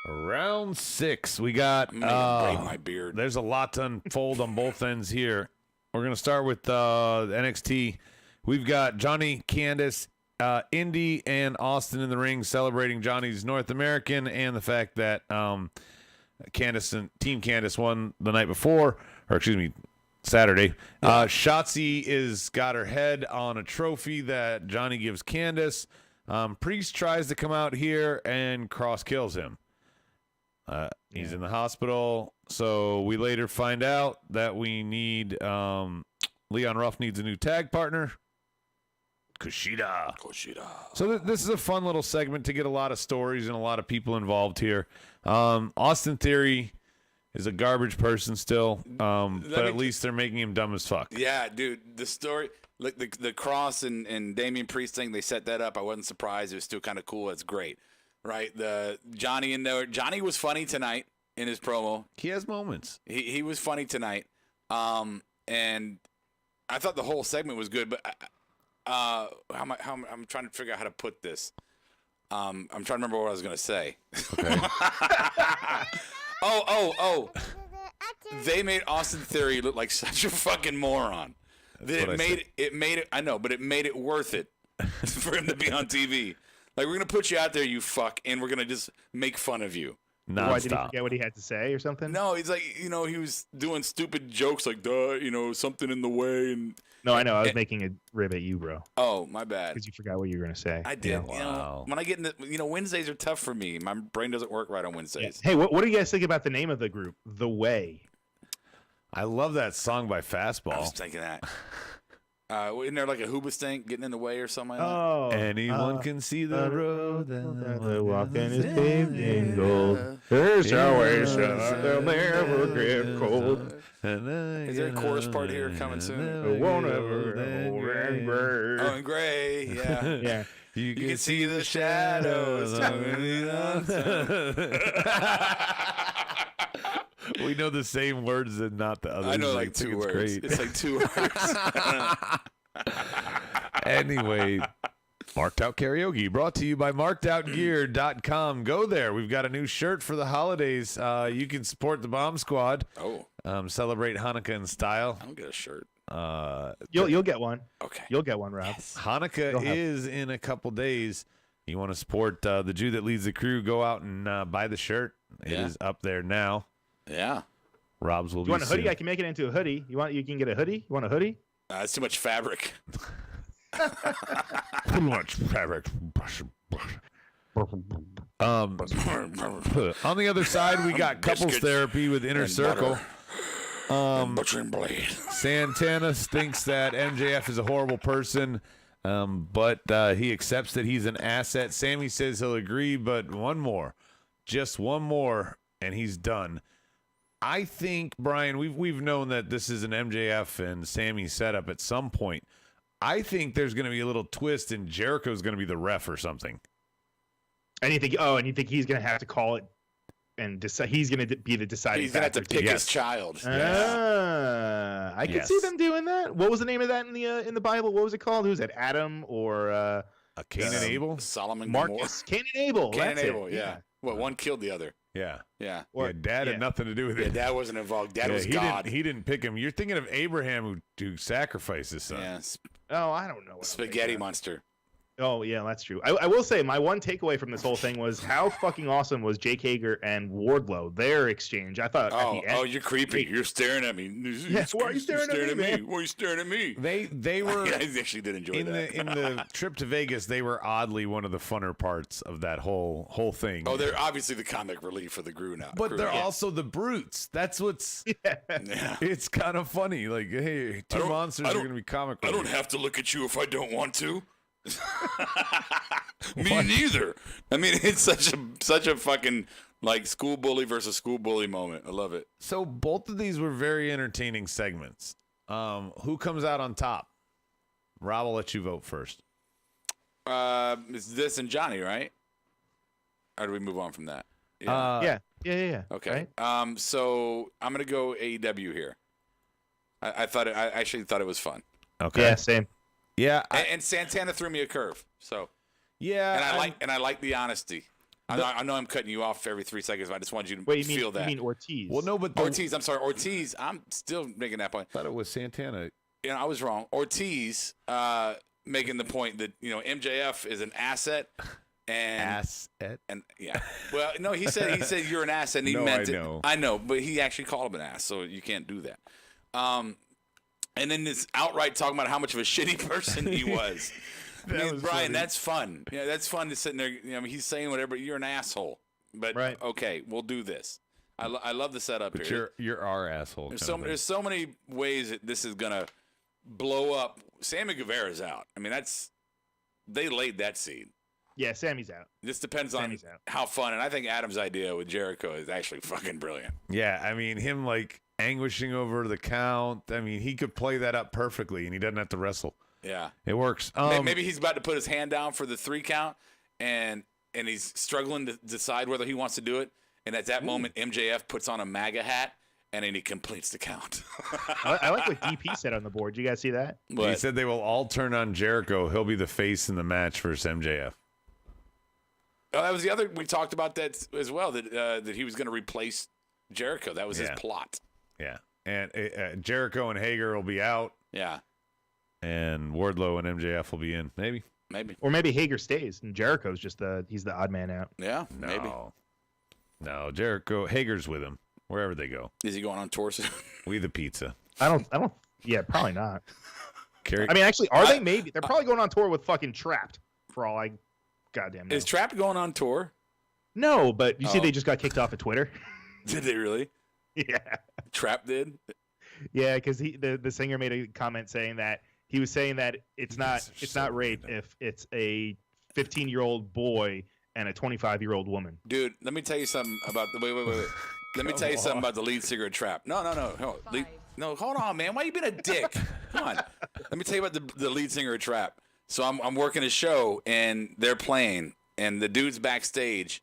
Round 6, we got. My beard. There's a lot to unfold on both ends here. We're gonna start with NXT. We've got Johnny, Candice, Indy, and Austin in the ring celebrating Johnny's North American and the fact that Candice and Team Candice won the night before, or excuse me, Saturday. Shotzi is got her head on a trophy that Johnny gives Candice. Priest tries to come out here and Cross kills him. He's in the hospital. So we later find out that we need Leon Ruff needs a new tag partner. Kushida. So this is a fun little segment to get a lot of stories and a lot of people involved here. Austin Theory is a garbage person still, but at least they're making him dumb as fuck. Yeah, dude. The story, like the Cross and Damian Priest thing, they set that up. I wasn't surprised. It was still kind of cool. It's great, right? The Johnny in there. Johnny was funny tonight in his promo. He has moments. He was funny tonight, and I thought the whole segment was good, but. I'm trying to figure out how to put this. I'm trying to remember what I was gonna say. Okay. Oh. They made Austin Theory look like such a fucking moron. It made it. I know, but it made it worth it for him to be on TV. Like, we're gonna put you out there, you fuck, and we're gonna just make fun of you. Why did he forget what he had to say or something? No, he's like, he was doing stupid jokes like, something in the way and. No, I know. I was making a rib at you, bro. Oh, my bad. Because you forgot what you were going to say. I did. Yeah, wow. When I get into, Wednesdays are tough for me. My brain doesn't work right on Wednesdays. Yeah. Hey, what do you guys think about the name of the group? The Way. I love that song by Fastball. I was thinking that. Isn't there like a Hoobastank getting in the way or something like that? Oh. Anyone can see the road that the walking is paved in gold. There's always they'll never get cold. Is there a chorus part here coming soon? It won't ever and gray. Oh, and gray, yeah. Yeah. You can see the shadows. We know the same words and not the others. I know like two words. Great. It's like 2 words. Anyway, Marked Out Karaoke brought to you by markedoutgear.com. Go there. We've got a new shirt for the holidays. You can support the Bomb Squad. Oh. Celebrate Hanukkah in style. I don't get a shirt. You'll get one. Okay. You'll get one, Rob. Yes. Hanukkah is in a couple days. You want to support the Jew that leads the crew, go out and buy the shirt. It is up there now. Yeah. Rob's will be You want a hoodie? soon. I can make it into a hoodie. You can get a hoodie? You want a hoodie? It's too much fabric. Too much fabric. On the other side, we got couples Biscuits therapy with Inner and Circle. Butchering blade. Santana thinks that MJF is a horrible person, but he accepts that he's an asset. Sammy says he'll agree, but just one more, and he's done. I think, Brian, we've known that this is an MJF and Sammy setup at some point. I think there's going to be a little twist, and Jericho's going to be the ref or something. And you think he's going to have to call it and decide? He's going to be the deciding. He's going to have to pick his child. I can see them doing that. What was the name of that in the Bible? What was it called? Who was it? Adam or Cain and Abel? Solomon Marcus. Cain and Abel. Cain and Abel. Yeah. Well, one killed the other. Yeah. Yeah. Dad had nothing to do with it. Yeah, Dad wasn't involved. Dad was he God. He didn't pick him. You're thinking of Abraham who sacrificed his son. Yeah. Oh, I don't know. Spaghetti monster. Oh yeah, that's true. I will say my one takeaway from this whole thing was how fucking awesome was Jake Hager and Wardlow, their exchange. I thought. Oh, at the end, you're creepy. You're staring at me. Yeah, why are you staring at me? Why are you staring at me? They were. I actually did enjoy that. In the trip to Vegas, they were oddly one of the funner parts of that whole thing. Oh, they're obviously the comic relief for the crew now. But they're also the brutes. That's what's. Yeah. It's kind of funny. Like, hey, two monsters are going to be comic relief. I don't have to look at you if I don't want to. Me neither. I mean, it's such a fucking like school bully versus school bully moment. I love it. So both of these were very entertaining segments. Who comes out on top? Rob, I'll let you vote first. It's this and Johnny, right? Or do we move on from that? Yeah. Okay. Right? So I'm gonna go AEW here. I actually thought it was fun. Okay. Yeah, same. Yeah. And Santana threw me a curve. So yeah. and I like the honesty. I know I'm cutting you off every 3 seconds, but I just wanted you to feel that. You mean Ortiz? Well, no, but Ortiz. I'm sorry, Ortiz. I'm still making that point. I thought it was Santana. Yeah, I was wrong. Ortiz making the point that MJF is an asset. And yeah, well, no, he said you're an ass, and he meant it. I know, but he actually called him an ass, so you can't do that. And then this outright talking about how much of a shitty person he was. I mean, Brian, funny. That's fun. Yeah, that's fun to sit in there. He's saying whatever. You're an asshole, but right. Okay, we'll do this. I love the setup but here. You're our asshole. There's so many ways that this is gonna blow up. Sammy Guevara's out. I mean, they laid that seed. Yeah, Sammy's out. This depends on how fun, and I think Adam's idea with Jericho is actually fucking brilliant. Yeah, I mean, him like anguishing over the count. I mean, he could play that up perfectly, and he doesn't have to wrestle. Yeah, it works. Maybe he's about to put his hand down for the 3 count, and he's struggling to decide whether he wants to do it. And at that moment, MJF puts on a MAGA hat, and then he completes the count. I like what DP said on the board. Did you guys see that? He said they will all turn on Jericho. He'll be the face in the match versus MJF. Oh, that was the other. We talked about that as well. That he was going to replace Jericho. That was his plot. Yeah, and Jericho and Hager will be out. Yeah, and Wardlow and MJF will be in. Maybe, or maybe Hager stays and Jericho's just he's the odd man out. Yeah, maybe. No, Jericho. Hager's with him wherever they go. Is he going on tour soon? We the pizza. I don't. Yeah, probably not. I mean, actually, are they? Maybe they're probably going on tour with fucking Trapped. For all I goddamn know. Is Trapped going on tour? No, but you see, they just got kicked off of Twitter. Did they really? Yeah. Trapped did. Yeah, because the singer made a comment saying that he was saying that it's not rape if it's a 15-year-old boy and a 25-year-old woman. Dude, let me tell you something about the wait. Let me tell you something about the lead singer of Trapped. No, hold on, man. Why you being a dick? Come on. Let me tell you about the lead singer of Trapped. So I'm working a show and they're playing and the dude's backstage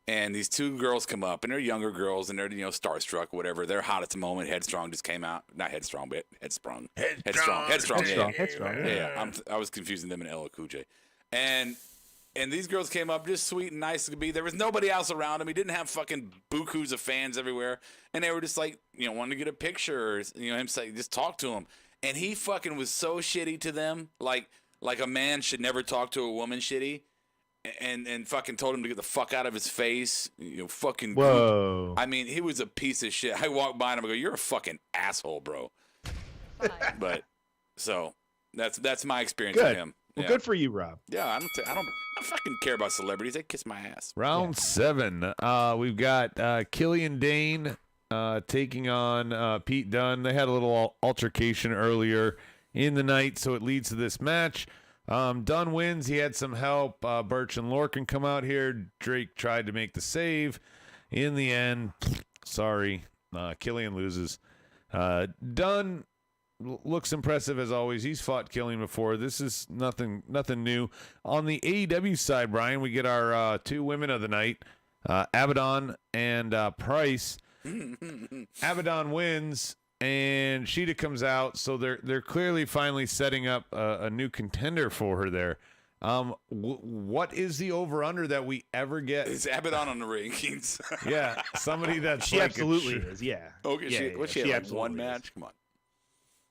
and these 2 girls come up and they're younger girls and they're starstruck, whatever. They're hot at the moment. Headstrong just came out. Not Headstrong, but Headstrong. Headstrong. Yeah. I was confusing them and LL Cool J. And these girls came up just sweet and nice to be. There was nobody else around him. He didn't have fucking bukus of fans everywhere. And they were just like, wanting to get a picture or, him say, just talk to him. And he fucking was so shitty to them. Like a man should never talk to a woman shitty. And fucking told him to get the fuck out of his face. Fucking. Whoa. I mean, he was a piece of shit. I walked by him and I go, you're a fucking asshole, bro. But, so, that's my experience with him. Well, good for you, Rob. Yeah, I don't fucking care about celebrities. They kiss my ass. Round 7. We've got Killian Dane taking on Pete Dunne. They had a little altercation earlier in the night, so it leads to this match. Dunne wins. He had some help. Birch and Lorcan come out here. Drake tried to make the save. In the end, sorry, Killian loses. Dunne looks impressive as always. He's fought Killian before. This is nothing new. On the AEW side, Brian, we get our 2 women of the night, Abaddon and Price. Abaddon wins. And Sheeta comes out, so they're clearly finally setting up a new contender for her there. What is the over-under that we ever get? Is Abaddon on the rankings? Yeah, somebody that's she absolutely is. Yeah. Okay, yeah, she had like 1 match. Come on.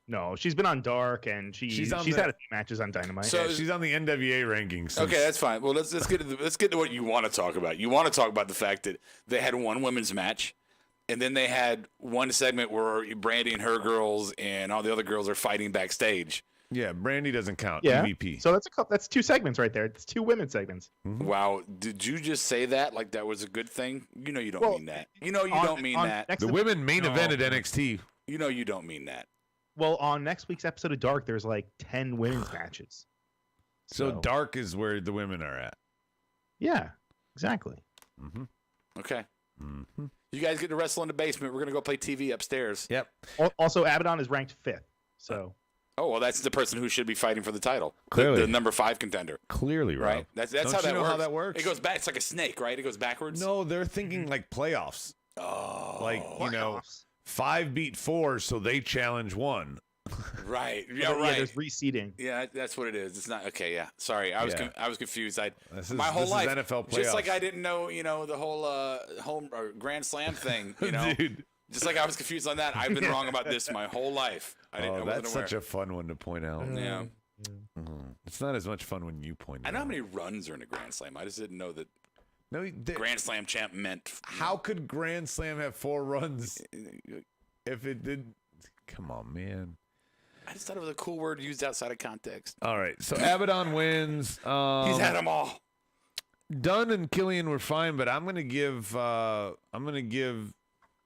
No, she's been on Dark, and she's had a few matches on Dynamite. So she's on the NWA rankings. Okay, that's fine. Well, let's get to what you want to talk about. You want to talk about the fact that they had one women's match, and then they had one segment where Brandy and her girls and all the other girls are fighting backstage. Yeah, Brandy doesn't count. Yeah. EVP. So that's 2 segments right there. It's 2 women's segments. Mm-hmm. Wow, did you just say that like that was a good thing? You know you don't mean that. You know you don't mean that. The women main evented NXT. You know you don't mean that. Well, on next week's episode of Dark, there's like 10 women's matches. So Dark is where the women are at. Yeah, exactly. Mm-hmm. Okay. Mm-hmm. You guys get to wrestle in the basement. We're gonna go play TV upstairs. Yep. Also, Abaddon is ranked 5th. So. Oh well, that's the person who should be fighting for the title. Clearly. The number 5 contender. Clearly, Rob. Right. That's Don't how you that know works. how that works? It goes back. It's like a snake, right? It goes backwards. No, they're thinking like playoffs. Oh. Like, you know, 5 beat 4, so they challenge 1. Right. Yeah, right. There's reseeding. Yeah, that's what it is. It's not okay. Yeah, sorry, I was confused. My This whole is life, NFL just like playoffs. I didn't know, the whole home or Grand Slam thing. Dude. Just like I was confused on that. I've been wrong about this my whole life. I wasn't that's aware. such a fun one to point out. Yeah. It's not as much fun when you point it I know out. how many runs are in a Grand Slam. I just didn't know that No, Grand Slam champ meant. how could Grand Slam have 4 runs if it did? Come on, man. I just thought it was a cool word used outside of context. All right, so Abaddon wins. He's had them all. Dunn and Killian were fine, but I'm gonna give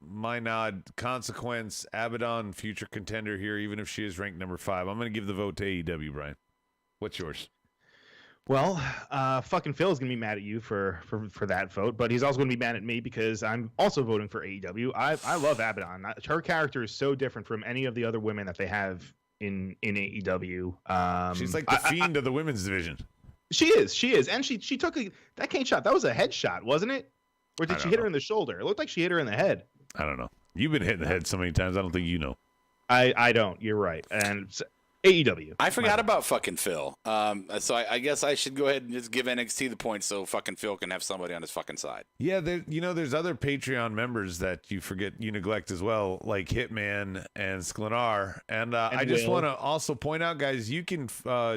my nod. Consequence, Abaddon, future contender here, even if she is ranked number 5. I'm gonna give the vote to AEW. Brian, what's yours? Well, fucking Phil's gonna be mad at you for that vote, but he's also gonna be mad at me because I'm also voting for AEW. I love Abaddon. Her character is so different from any of the other women that they have in AEW. She's like the fiend of the women's division. She is, and she took that cane shot. That was a headshot, wasn't it? Or did she hit her in the shoulder? It looked like she hit her in the head. I don't know. You've been hit in the head so many times. I don't think you know. I don't. You're right. And AEW. I forgot about fucking Phil. So I guess I should go ahead and just give NXT the points so fucking Phil can have somebody on his fucking side. Yeah, there's other Patreon members that you neglect as well, like Hitman and Sklenar. And I just want to also point out, guys, you can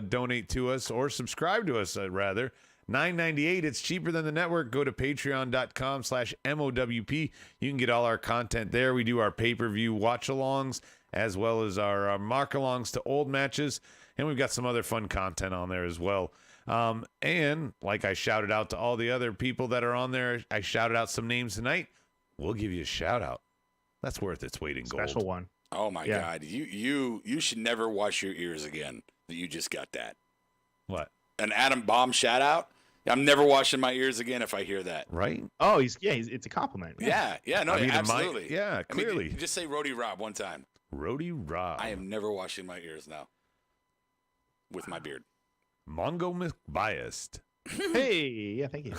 donate to us or subscribe to us, rather. $9.98. It's cheaper than the network. Go to patreon.com/MOWP. You can get all our content there. We do our pay-per-view watch-alongs as well as our mark-alongs to old matches. And we've got some other fun content on there as well. And like I shouted out to all the other people that are on there, I shouted out some names tonight. We'll give you a shout-out. That's worth its weight in gold. Special one. Oh, my God. You should never wash your ears again that you just got that. What? An Adam Bomb shout-out? I'm never washing my ears again if I hear that. Right? Oh, it's a compliment. Yeah, no, absolutely. Clearly. Just say Roadie Rob one time. Roadie Rob. I am never washing my ears now with my beard. Mongo McBiased. Hey, yeah, thank you.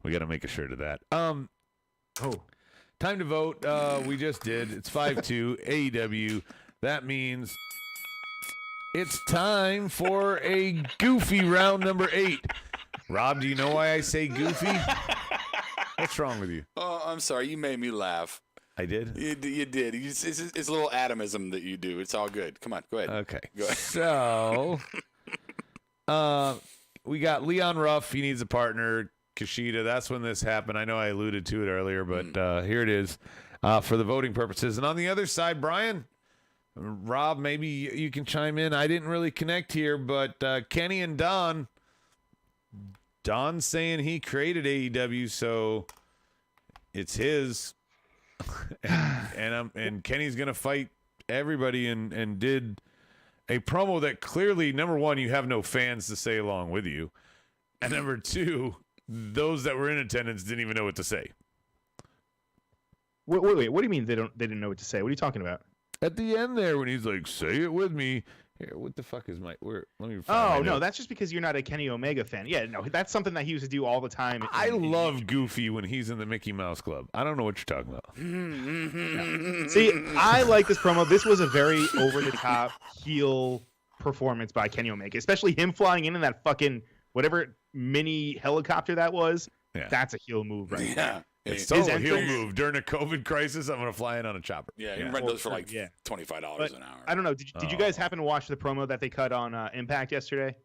We got to make a shirt of that. Time to vote. We just did. It's 5-2 AEW. That means it's time for a goofy round number 8. Rob, do you know why I say goofy? What's wrong with you? Oh, I'm sorry. You made me laugh. I did? You did. It's a little Adamism that you do. It's all good. Come on. Go ahead. Okay. Go ahead. So, we got Leon Ruff. He needs a partner. Kushida. That's when this happened. I know I alluded to it earlier, but here it is for the voting purposes. And on the other side, Brian, Rob, maybe you can chime in. I didn't really connect here, but Kenny and Don saying he created AEW, so it's his. and Kenny's gonna fight everybody and did a promo that clearly, number one, you have no fans to say along with you, and number two, those that were in attendance didn't even know what to say. Wait, what do you mean they didn't know what to say? What are you talking about? At the end there, when he's like, "Say it with me." Here, what the fuck is my? Let me. Oh no, that's just because you're not a Kenny Omega fan. Yeah, no, that's something that he used to do all the time. I love Goofy when he's in the Mickey Mouse Club. I don't know what you're talking about. Yeah. See, I like this promo. This was a very over-the-top heel performance by Kenny Omega, especially him flying in that fucking whatever mini helicopter that was. Yeah. That's a heel move, right? Yeah. It's total heel move. During a COVID crisis, I'm going to fly in on a chopper. Yeah, you can rent those for like $25 an hour. I don't know. Did you guys happen to watch the promo that they cut on Impact yesterday?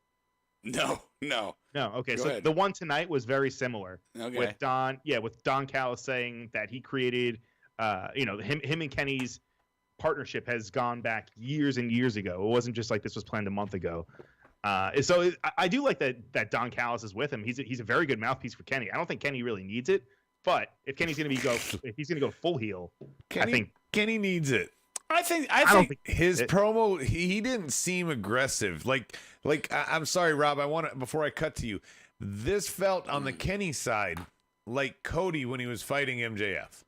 No. Okay, Go so ahead. the one tonight was very similar. Okay. With Don Callis saying that he created, him and Kenny's partnership has gone back years and years ago. It wasn't just like this was planned a month ago. So I do like that Don Callis is with him. He's a very good mouthpiece for Kenny. I don't think Kenny really needs it, but if Kenny's going to go full heel, I think Kenny needs it. I think his promo, he didn't seem aggressive. Like I'm sorry, Rob. Before I cut to you, this felt on the Kenny side like Cody when he was fighting MJF.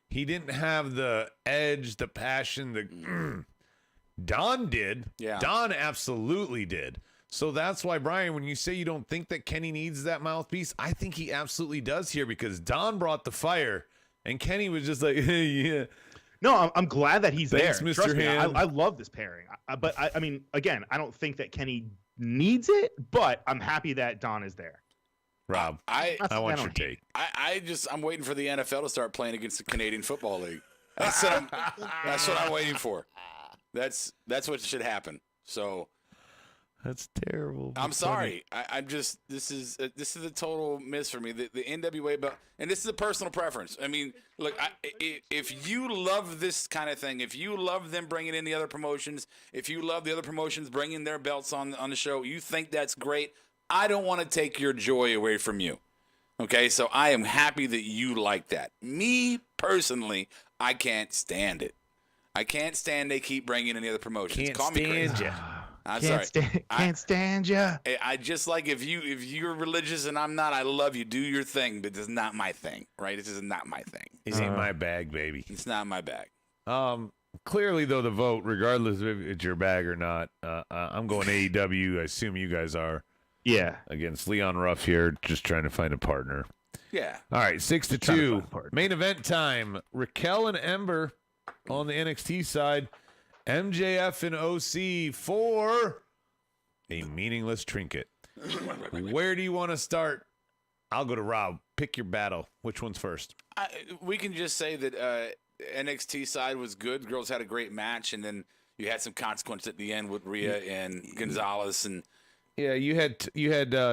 He didn't have the edge, the passion. Don did. Yeah. Don absolutely did. So that's why, Brian, when you say you don't think that Kenny needs that mouthpiece, I think he absolutely does here, because Don brought the fire and Kenny was just like, hey, yeah. No, I'm glad that he's Thanks, there. Mr. Trust me, Hand. I love this pairing. But I mean, again, I don't think that Kenny needs it, but I'm happy that Don is there. Rob, I want your take. I'm waiting for the NFL to start playing against the Canadian Football League. That's what I'm waiting for. That's what should happen. So that's terrible. I'm sorry. I'm just this is a total miss for me. The NWA belt, and this is a personal preference. I mean, look, if you love this kind of thing, if you love them bringing in the other promotions, if you love the other promotions bringing their belts on the show, you think that's great. I don't want to take your joy away from you. Okay, so I am happy that you like that. Me personally, I can't stand it. I can't stand they keep bringing in the other promotions. Call me crazy. I'm sorry. Can't stand you. I just like if you're religious and I'm not, I love you. Do your thing, but it's not my thing, right? This is not my thing. This ain't my bag, baby. It's not my bag. Clearly, though, the vote, regardless if it's your bag or not, I'm going AEW. I assume you guys are. Yeah. Against Leon Ruff here, just trying to find a partner. Yeah. All right, 6-2. Main event time. Raquel and Ember on the NXT side. MJF and OC for a meaningless trinket. Where do you want to start? I'll go to Rob. Pick your battle. Which one's first? We can just say that NXT side was good. The girls had a great match, and then you had some consequence at the end with Rhea and Gonzalez and. Yeah, you had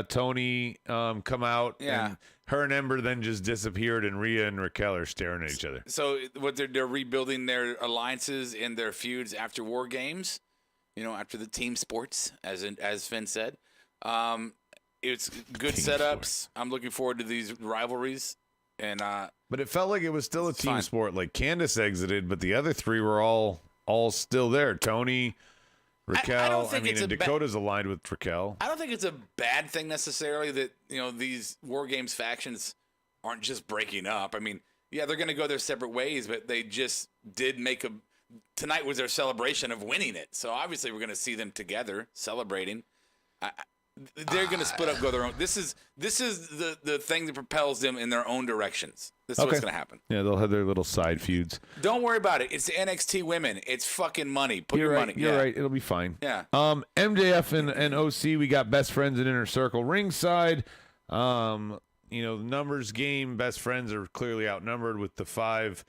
Tony come out, and her and Ember then just disappeared, and Rhea and Raquel are staring at each other. So what they're rebuilding their alliances and their feuds after War Games, after the team sports, as Finn said. It's good team setups. sport. I'm looking forward to these rivalries, and but it felt like it was still a team sport. Like Candice exited, but the other three were all still there. Tony. Raquel, and Dakota's aligned with Raquel. I don't think it's a bad thing necessarily that, these War Games factions aren't just breaking up. I mean, yeah, they're going to go their separate ways, but they just did tonight was their celebration of winning it. So obviously we're going to see them together celebrating. They're going to split up, go their own. This is the thing that propels them in their own directions. This is what's going to happen. Yeah, they'll have their little side feuds. Don't worry about it. It's the NXT women. It's fucking money. Put your money. You're right. It'll be fine. Yeah. MJF and OC, we got best friends in Inner Circle ringside. The numbers game, best friends are clearly outnumbered with the 5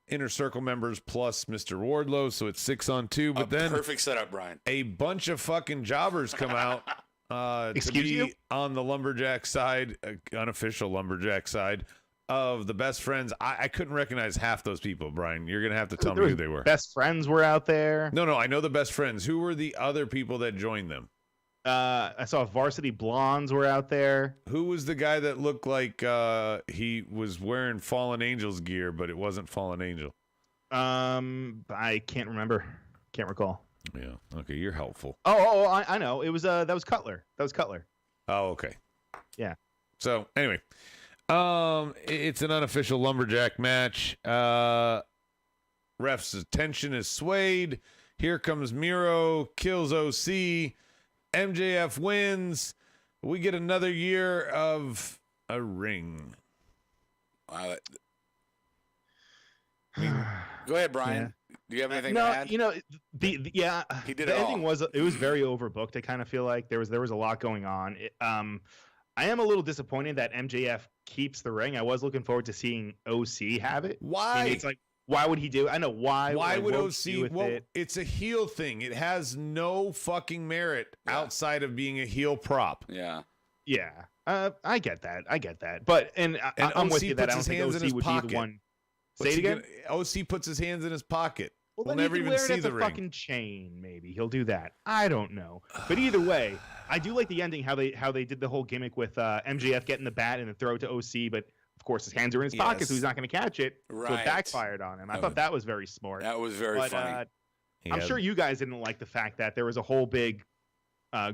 Inner Circle members plus Mr. Wardlow, so it's 6-on-2. But then perfect setup, Brian. A bunch of fucking jobbers come out to be on the lumberjack side, unofficial lumberjack side of the best friends. I couldn't recognize half those people, Brian. You're gonna have to tell me who they were. Best friends were out there. No, I know the best friends. Who were the other people that joined them? I saw Varsity Blondes were out there. Who was the guy that looked like he was wearing Fallen Angels gear, but it wasn't Fallen Angel? I can't remember. Can't recall. Yeah. Okay, you're helpful. I know. It was that was Cutler. Oh, okay. Yeah. So anyway, it's an unofficial lumberjack match. Ref's attention is swayed. Here comes Miro, kills OC. MJF wins. We get another year of a ring. Go ahead, Brian. Yeah. Do you have anything to add? He did the ending was very overbooked. I kind of feel like there was a lot going on. I am a little disappointed that MJF keeps the ring. I was looking forward to seeing OC have it. Why? I mean, it's like, why would he do? I know why. Why would OC OC? with Well, it? it's a heel thing. It has no fucking merit outside of being a heel prop. Yeah. Yeah, I get that. But I'm OC with you that I puts don't his hands think in OC his would pocket. be the one. What's Say it he again. OC puts his hands in his pocket. Well, We'll then never he can even wear it see as the a ring. fucking chain. Maybe he'll do that. I don't know. But either way, I do like the ending. How they did the whole gimmick with MJF getting the bat and then throw it to OC, but of course his hands are in his pocket, so he's not going to catch it. So Right. it backfired on him. I thought that was very smart. That was very funny. I'm sure you guys didn't like the fact that there was a whole big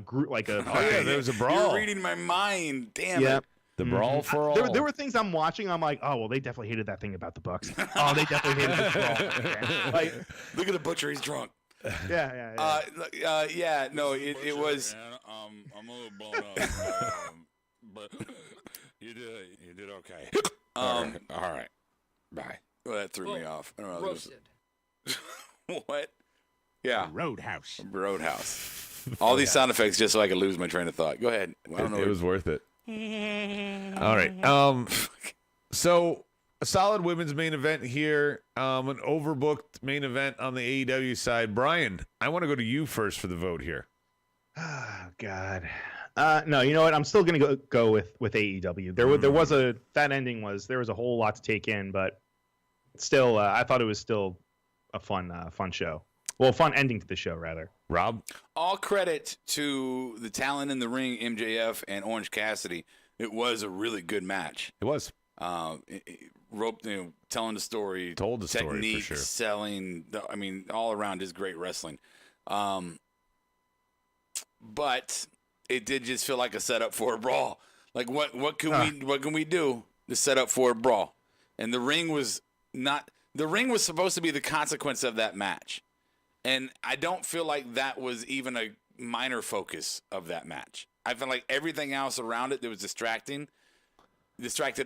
group, like a. Oh yeah, there was a brawl. You're reading my mind. Damn it. The brawl for all. There were things I'm watching. I'm like, oh well, they definitely hated that thing about the Bucks. Oh, they definitely hated this brawl. Like, Look at the butcher. He's drunk. yeah. Yeah. No, it was. Man, I'm a little blown up, but you did okay. All right. Bye. Well, that threw me off. I don't know. Roasted. What? Yeah. Roadhouse. Roadhouse. All these sound effects just so I could lose my train of thought. Go ahead. I don't know. It was worth it. All right. So a solid women's main event here. An overbooked main event on the AEW side. Brian, I want to go to you first for the vote here. Oh God. No, you know what? I'm still gonna go with AEW. There was that ending was there was a whole lot to take in, but still, I thought it was still a fun show. Well, fun ending to the show rather. Rob? All credit to the talent in the ring, MJF and Orange Cassidy. It was a really good match. It was. Telling the story, Told the story, for technique, sure. selling. I mean, all around is great wrestling. But it did just feel like a setup for a brawl. Like what can we do to set up for a brawl? And the ring was not. The ring was supposed to be the consequence of that match. And I don't feel like that was even a minor focus of that match. I feel like everything else around it that was distracted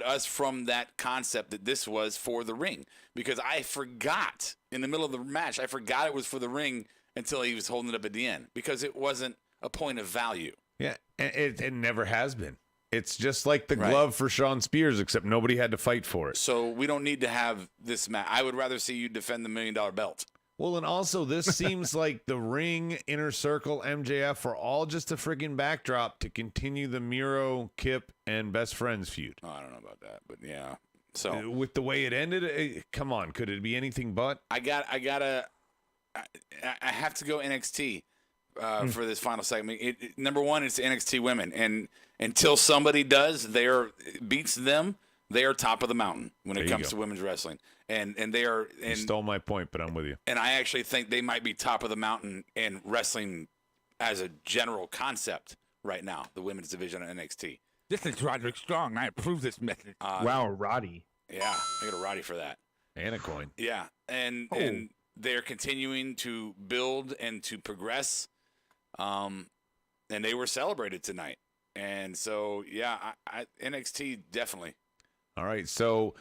us from that concept that this was for the ring. Because I forgot in the middle of the match, I forgot it was for the ring until he was holding it up at the end. Because it wasn't a point of value. Yeah, it never has been. It's just like the glove for Sean Spears, except nobody had to fight for it. So we don't need to have this match. I would rather see you defend the $1 million belt. Well, and also this seems like the Ring, Inner Circle, MJF are all just a friggin' backdrop to continue the Miro, Kip, and Best Friends feud. Oh, I don't know about that, but yeah. So With the way it ended, come on, could it be anything but? I have to go NXT for this final segment. Number one, it's NXT women, and until somebody beats them, they are top of the mountain when it comes to women's wrestling. And they are. And, You stole my point, but I'm with you. And I actually think they might be top of the mountain in wrestling as a general concept right now. The women's division of NXT. This is Roderick Strong, and I approve this message. Wow, Roddy. Yeah, I got a Roddy for that. And a coin. Yeah, and they're continuing to build and to progress, and they were celebrated tonight. And so, yeah, NXT definitely. All right, so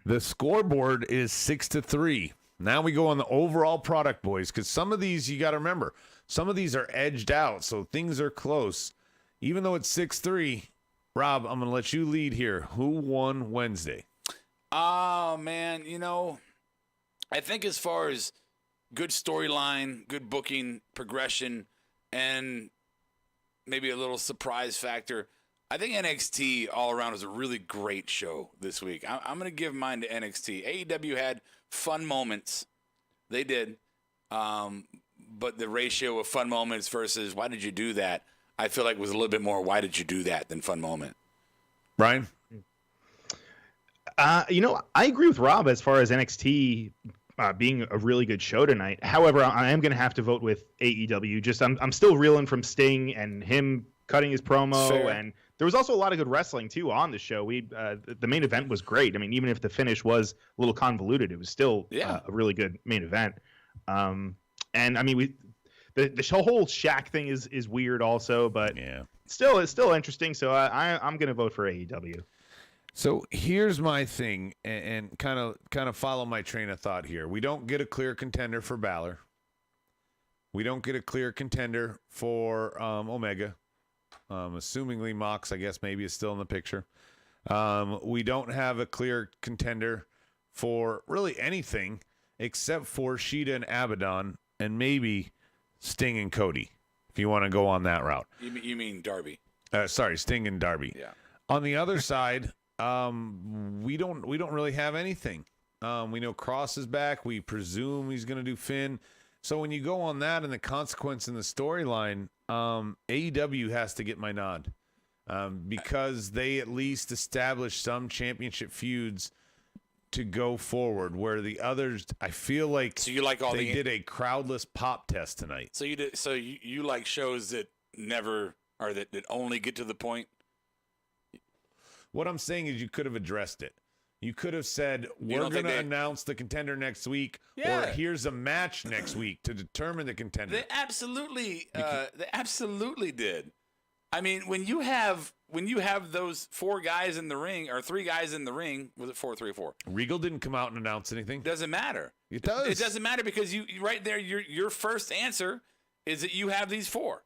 the scoreboard is 6-3. Now we go on the overall product, boys, because some of these, you got to remember, some of these are edged out, so things are close. Even though it's 6-3, Rob, I'm going to let you lead here. Who won Wednesday? Oh, man, I think as far as good storyline, good booking, progression, and maybe a little surprise factor, I think NXT all around was a really great show this week. I'm going to give mine to NXT. AEW had fun moments. They did. But the ratio of fun moments versus why did you do that, I feel like was a little bit more why did you do that than fun moment. Brian? I agree with Rob as far as NXT being a really good show tonight. However, I am going to have to vote with AEW. Just I'm still reeling from Sting and him cutting his promo. Fair. And there was also a lot of good wrestling too on the show. The main event was great. I mean, even if the finish was a little convoluted, it was still a really good main event. And I mean, the whole Shaq thing is weird also, but it's still interesting. So I'm going to vote for AEW. So here's my thing, and kind of follow my train of thought here. We don't get a clear contender for Balor. We don't get a clear contender for Omega. Assumingly Mox, I guess, maybe is still in the picture. We don't have a clear contender for really anything except for Sheeta and Abaddon and maybe Sting and Cody, if you want to go on that route. You mean Darby? Sorry, Sting and Darby. Yeah. On the other side, we don't really have anything. We know Cross is back. We presume he's going to do Finn. So when you go on that and the consequence in the storyline, AEW has to get my nod because they at least established some championship feuds to go forward, where the others, I feel like, so you like all they did a crowdless pop test tonight. So you like shows that never or that only get to the point. What I'm saying is you could have addressed it. You could have said, we're going to announce the contender next week, or here's a match next week to determine the contender. They absolutely did. I mean, when you have those 4 guys in the ring, or 3 guys in the ring, was it 4 or 3 or 4? Regal didn't come out and announce anything. Doesn't matter. It does. It doesn't matter because you right there, your first answer is that you have these 4.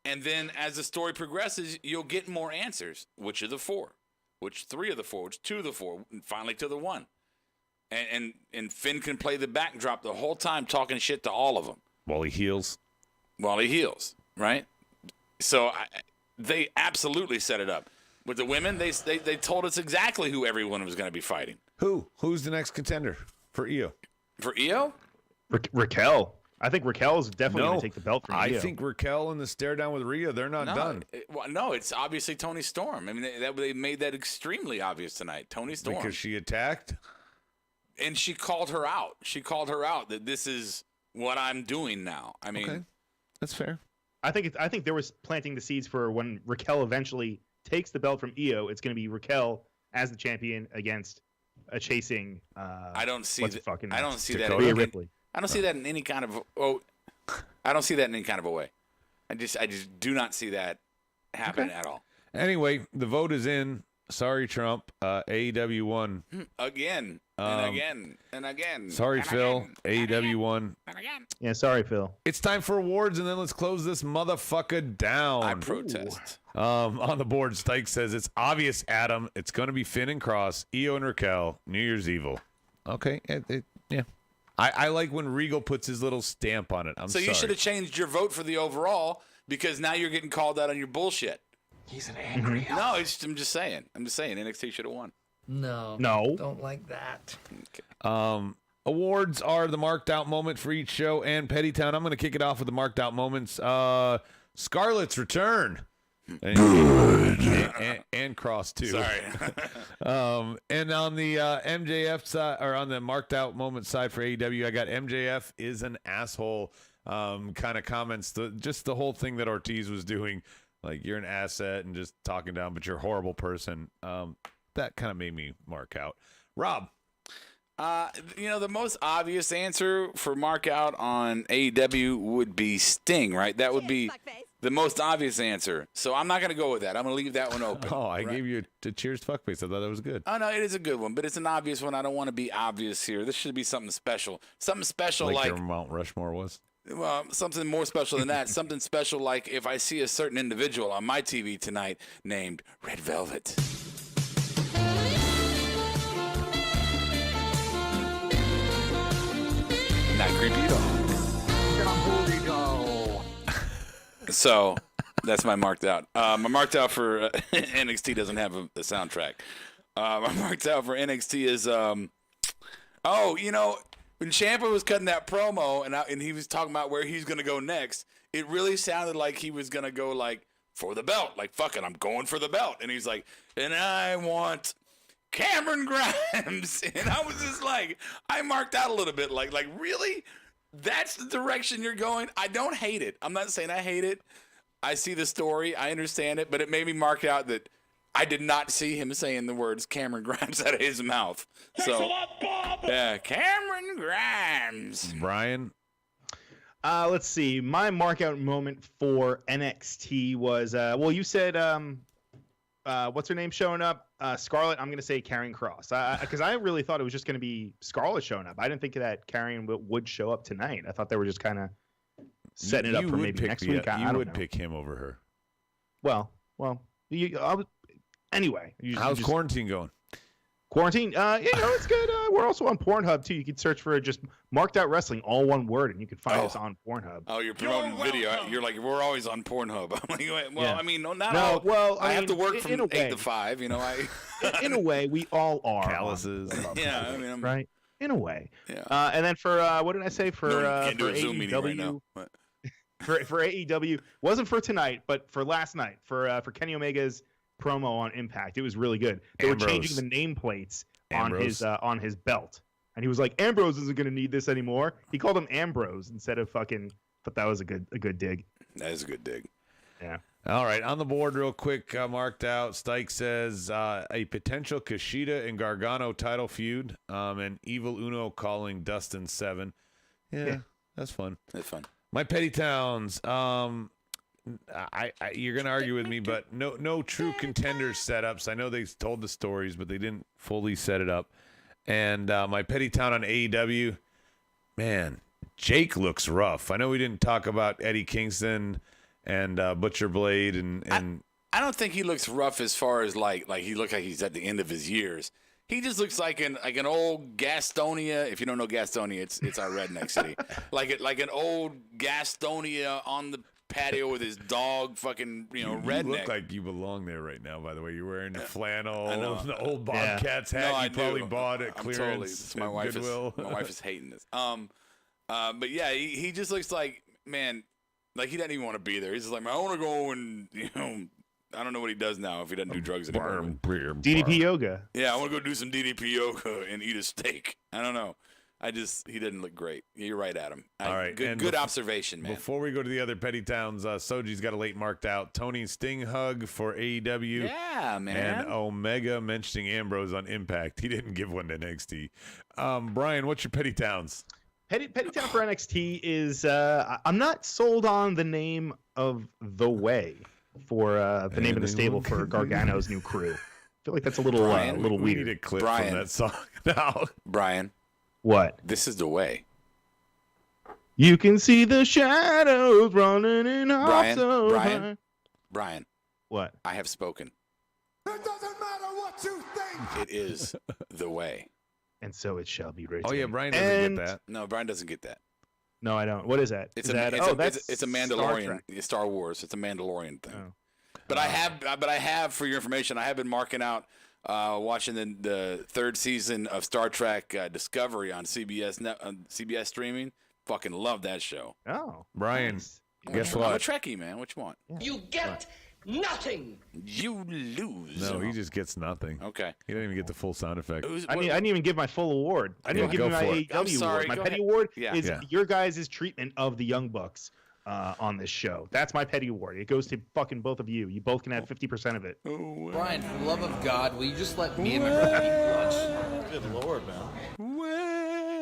And then as the story progresses, you'll get more answers. Which of the 4? Which 3 of the 4? Which 2 of the 4? And finally to the 1. And Finn can play the backdrop the whole time talking shit to all of them. While he heals, right? So they absolutely set it up. With the women, they told us exactly who everyone was going to be fighting. Who's the next contender for EO? For EO? Raquel. I think Raquel is definitely going to take the belt from EO. I think Raquel and the stare down with Rhea, they're not done. No, it's obviously Toni Storm. I mean, they made that extremely obvious tonight. Toni Storm. Because she attacked? And she called her out. She called her out that this is what I'm doing now. I mean, okay. That's fair. I think there was planting the seeds for when Raquel eventually takes the belt from EO. It's going to be Raquel as the champion against a chasing. I don't see that. I don't see that. Rhea Ripley. I don't see that in any kind of. I don't see that in any kind of a way. I just do not see that happen at all. Anyway, the vote is in. Sorry, Trump. AEW won. Again and again and again. Sorry, and Phil. again, AEW won. and again. Yeah, sorry, Phil. It's time for awards, and then let's close this motherfucker down. I protest. On the board, Stike says, it's obvious, Adam. It's going to be Finn and Cross, Io and Raquel, New Year's Evil. Okay, yeah. I like when Regal puts his little stamp on it. I'm sorry. You should have changed your vote for the overall because now you're getting called out on your bullshit. He's an angry elf. No, I'm just saying. NXT should have won. No. Don't like that. Okay. Awards are the marked out moment for each show and Pettytown. I'm going to kick it off with the marked out moments. Scarlett's return. And Cross too. Sorry. And on the MJF side, or on the marked out moment side for AEW, I got MJF is an asshole. Kind of comments, just the whole thing that Ortiz was doing, like you're an asset and just talking down, but you're a horrible person. That kind of made me mark out. Rob. The most obvious answer for mark out on AEW would be Sting, right? That would be the most obvious answer. So I'm not going to go with that. I'm going to leave that one open. Oh, I gave you a cheers fuckface. I thought that was good. Oh, no, it is a good one, but it's an obvious one. I don't want to be obvious here. This should be something special. Something special like your Mount Rushmore was? Well, something more special than that. Something special like if I see a certain individual on my TV tonight named Red Velvet. Not creepy at all. So that's my marked out. My marked out for NXT doesn't have a soundtrack. My marked out for NXT is when Ciampa was cutting that promo and he was talking about where he's gonna go next, it really sounded like he was gonna go like for the belt, like fuck it, I'm going for the belt, and he's like, and I want Cameron Grimes, and I was just like, I marked out a little bit, like really, that's the direction you're going. I don't hate it. I'm not saying I hate it. I see the story, I understand it, but it made me mark out that I did not see him saying the words Cameron Grimes out of his mouth. Thanks a lot, Bob. Yeah, Cameron Grimes. Brian. Let's see. My markout moment for NXT was you said what's her name showing up? Scarlett. I'm gonna say Karrion Kross because I really thought it was just gonna be Scarlett showing up. I didn't think that Karrion would show up tonight. I thought they were just kind of setting it up for maybe next week. You would pick him over her. Well, anyway. How's quarantine going? Quarantine? It's good. We're also on Pornhub too. You can search for just Marked Out Wrestling, all one word, and you can find us on Pornhub. Oh, you're promoting video. You're like, we're always on Pornhub. I'm like, well, Yeah. I mean, I have to work from 8 to 5. You know, in a way, we all are. Calluses. Yeah, I mean, right. In a way. Yeah. And then for what did I say for can't do for a Zoom meeting right now. AEW? For AEW, wasn't for tonight, but for last night for Kenny Omega's promo on Impact. It was really good. They were changing the nameplates on his belt, and he was like, Ambrose isn't going to need this anymore. He called him Ambrose instead of fucking. But that was a good dig. That is a good dig. Yeah. All right, on the board real quick, Marked Out. Stike says a potential Kushida and Gargano title feud, and Evil Uno calling Dustin 7. Yeah, that's fun. That's fun. My Petty Towns. You're gonna argue with me, but no true contenders setups. I know they told the stories, but they didn't fully set it up. And my Petty Town on AEW, man, Jake looks rough. I know we didn't talk about Eddie Kingston and Butcher Blade and I don't think he looks rough as far as like he looks like he's at the end of his years. He just looks like an old Gastonia. If you don't know Gastonia, it's our redneck city. like an old Gastonia on the patio with his dog, fucking redneck. You look like you belong there right now. By the way, you're wearing the flannel, I know. the old Bobcats hat. No, you probably bought at clearance. Totally. My Goodwill. wife is hating this. But yeah, he just looks like, man, like he doesn't even want to be there. He's just like, man, I want to go and I don't know what he does now if he doesn't do drugs anymore. DDP yoga. Yeah, I want to go do some DDP yoga and eat a steak. I don't know. He didn't look great. You're right, Adam. All right. Good observation, man. Before we go to the other Petty Towns, Soji's got a late Marked Out. Tony Sting hug for AEW. Yeah, man. And Omega mentioning Ambrose on Impact. He didn't give one to NXT. Brian, what's your Petty Towns? Petty Town for NXT is I'm not sold on the name of The Way for the name of the stable for Gargano's new crew. I feel like that's a little We weird. need a clip Brian. from that song now. Brian, What? this is the way. You can see the shadows running in high. Brian, What? I have spoken. It doesn't matter what you think. It is the way. And so it shall be written. Oh, yeah, Brian doesn't get that. No, Brian doesn't get that. No, I don't. What is that? It's Is a that- it's a Mandalorian, Star Wars. It's a Mandalorian thing. Oh. But I have, for your information, I have been marking out watching the third season of Star Trek Discovery on CBS streaming. Fucking love that show. Oh, Brian, nice. guess I'm a what? Trekkie, man. What you want? You get nothing. You lose. No, he just gets nothing. Okay. He didn't even get the full sound effect. I didn't even give my full award. I didn't Yeah, even give go my for it. AEW I'm sorry, award. My go petty ahead. award Yeah. is Yeah. your guys' treatment of the Young Bucks on this show. That's my petty award. It goes to fucking both of you. You both can have 50% of it. Brian, for the love of God, will you just let me and my brother eat lunch? Good Lord, man.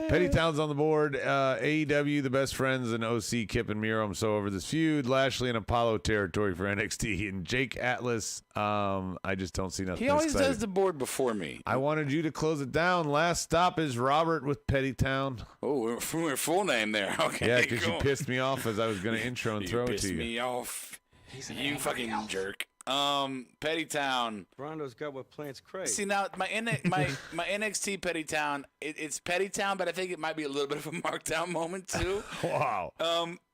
Petty Towns on the board. AEW, the best friends, and OC, Kip and Miro. I'm so over this feud. Lashley and Apollo territory for NXT. And Jake Atlas, I just don't see nothing. He always exciting. does the board before me. I wanted you to close it down. Last stop is Robert with Petty Town. Oh, we're full name there. Okay. Yeah, because you cool. pissed me off as I was going to intro and throw it pissed to you. me off. You fucking jerk. Petty Town. Rondo's got what plants crave. See now, my NXT Petty Town. It's Petty Town, but I think it might be a little bit of a markdown moment too. Wow.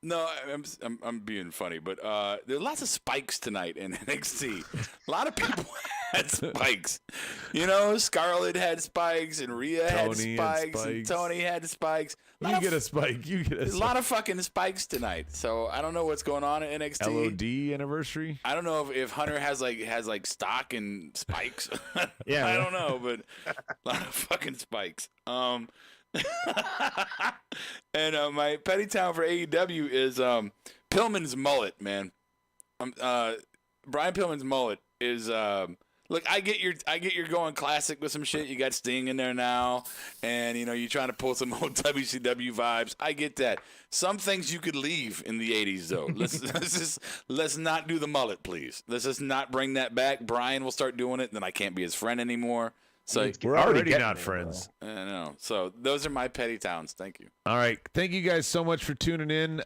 No, I'm being funny, but there are lots of spikes tonight in NXT. A lot of people had spikes. Scarlett had spikes, and Rhea had spikes, and Tony had spikes. You get a spike. You get a There's a lot of fucking spikes tonight. So I don't know what's going on in NXT. LOD anniversary. I don't know if Hunter has like stock in spikes. Yeah, I don't know, but a lot of fucking spikes. And my Petty Town for AEW is Pillman's mullet, man. Brian Pillman's mullet is look, I get you're going classic with some shit. You got Sting in there now, and you're trying to pull some old WCW vibes. I get that. Some things you could leave in the '80s though. Let's not do the mullet, please. Let's just not bring that back. Brian will start doing it, and then I can't be his friend anymore. So We're already not friends. I know. So those are my petty towns. Thank you. All right. Thank you guys so much for tuning in.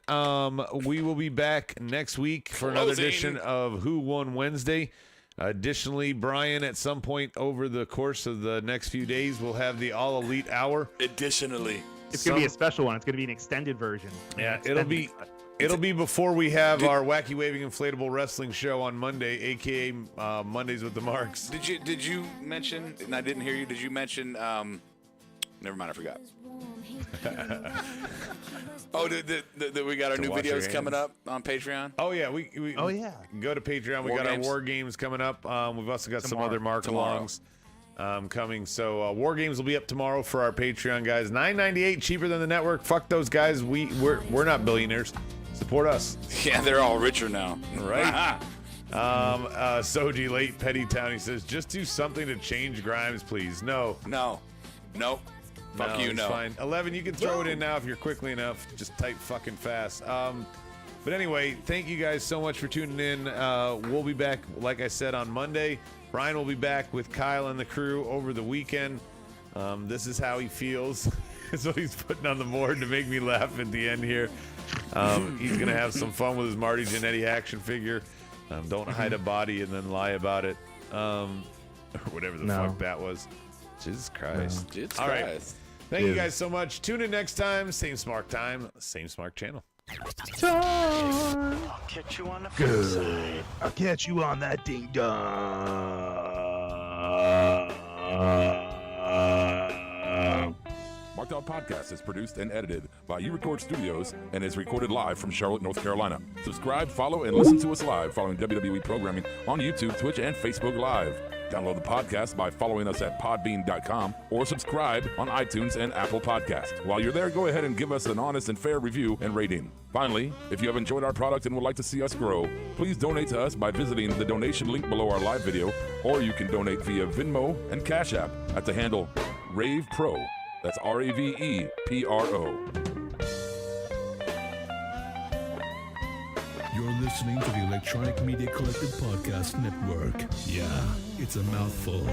We will be back next week for another edition of Who Won Wednesday. Additionally, Brian, at some point over the course of the next few days, we'll have the All Elite Hour. Additionally. It's going to be a special one. It's going to be an extended version. Yeah, it'll be before we have our Wacky Waving Inflatable Wrestling show on Monday, a.k.a. Mondays with the Marks. Did you mention, and I didn't hear you, did you mention, never mind, I forgot. Oh, we got our new videos coming up on Patreon? Oh, yeah. We go to Patreon. We got our War Games coming up. We've also got some other mark-alongs coming. So War Games will be up tomorrow for our Patreon guys. $9.98, cheaper than the network. Fuck those guys. We're not billionaires. Support us. Yeah, they're all richer now. Right? Soji Late Petty Town, he says, just do something to change Grimes, please. No. Fuck you, no. Fine. 11, you can throw it in now if you're quickly enough. Just type fucking fast. But anyway, thank you guys so much for tuning in. We'll be back, like I said, on Monday. Brian will be back with Kyle and the crew over the weekend. This is how he feels. So he's putting on the board to make me laugh at the end here. He's going to have some fun with his Marty Jannetty action figure. Don't hide a body and then lie about it. Or whatever the fuck that was. Jesus Christ. No. Jesus All Christ. Right. Thank you guys so much. Tune in next time. Same smart time. Same smart channel. I'll catch you on the flip side. I'll catch you on that ding dong. Marked Out Podcast is produced and edited by U-Record Studios and is recorded live from Charlotte, North Carolina. Subscribe, follow, and listen to us live following WWE programming on YouTube, Twitch, and Facebook Live. Download the podcast by following us at podbean.com or subscribe on iTunes and Apple Podcasts. While you're there, go ahead and give us an honest and fair review and rating. Finally, if you have enjoyed our product and would like to see us grow, please donate to us by visiting the donation link below our live video, or you can donate via Venmo and Cash App at the handle Ravepro. That's RAVEPRO. You're listening to the Electronic Media Collective Podcast Network. Yeah, it's a mouthful.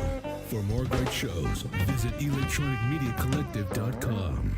For more great shows, visit electronicmediacollective.com.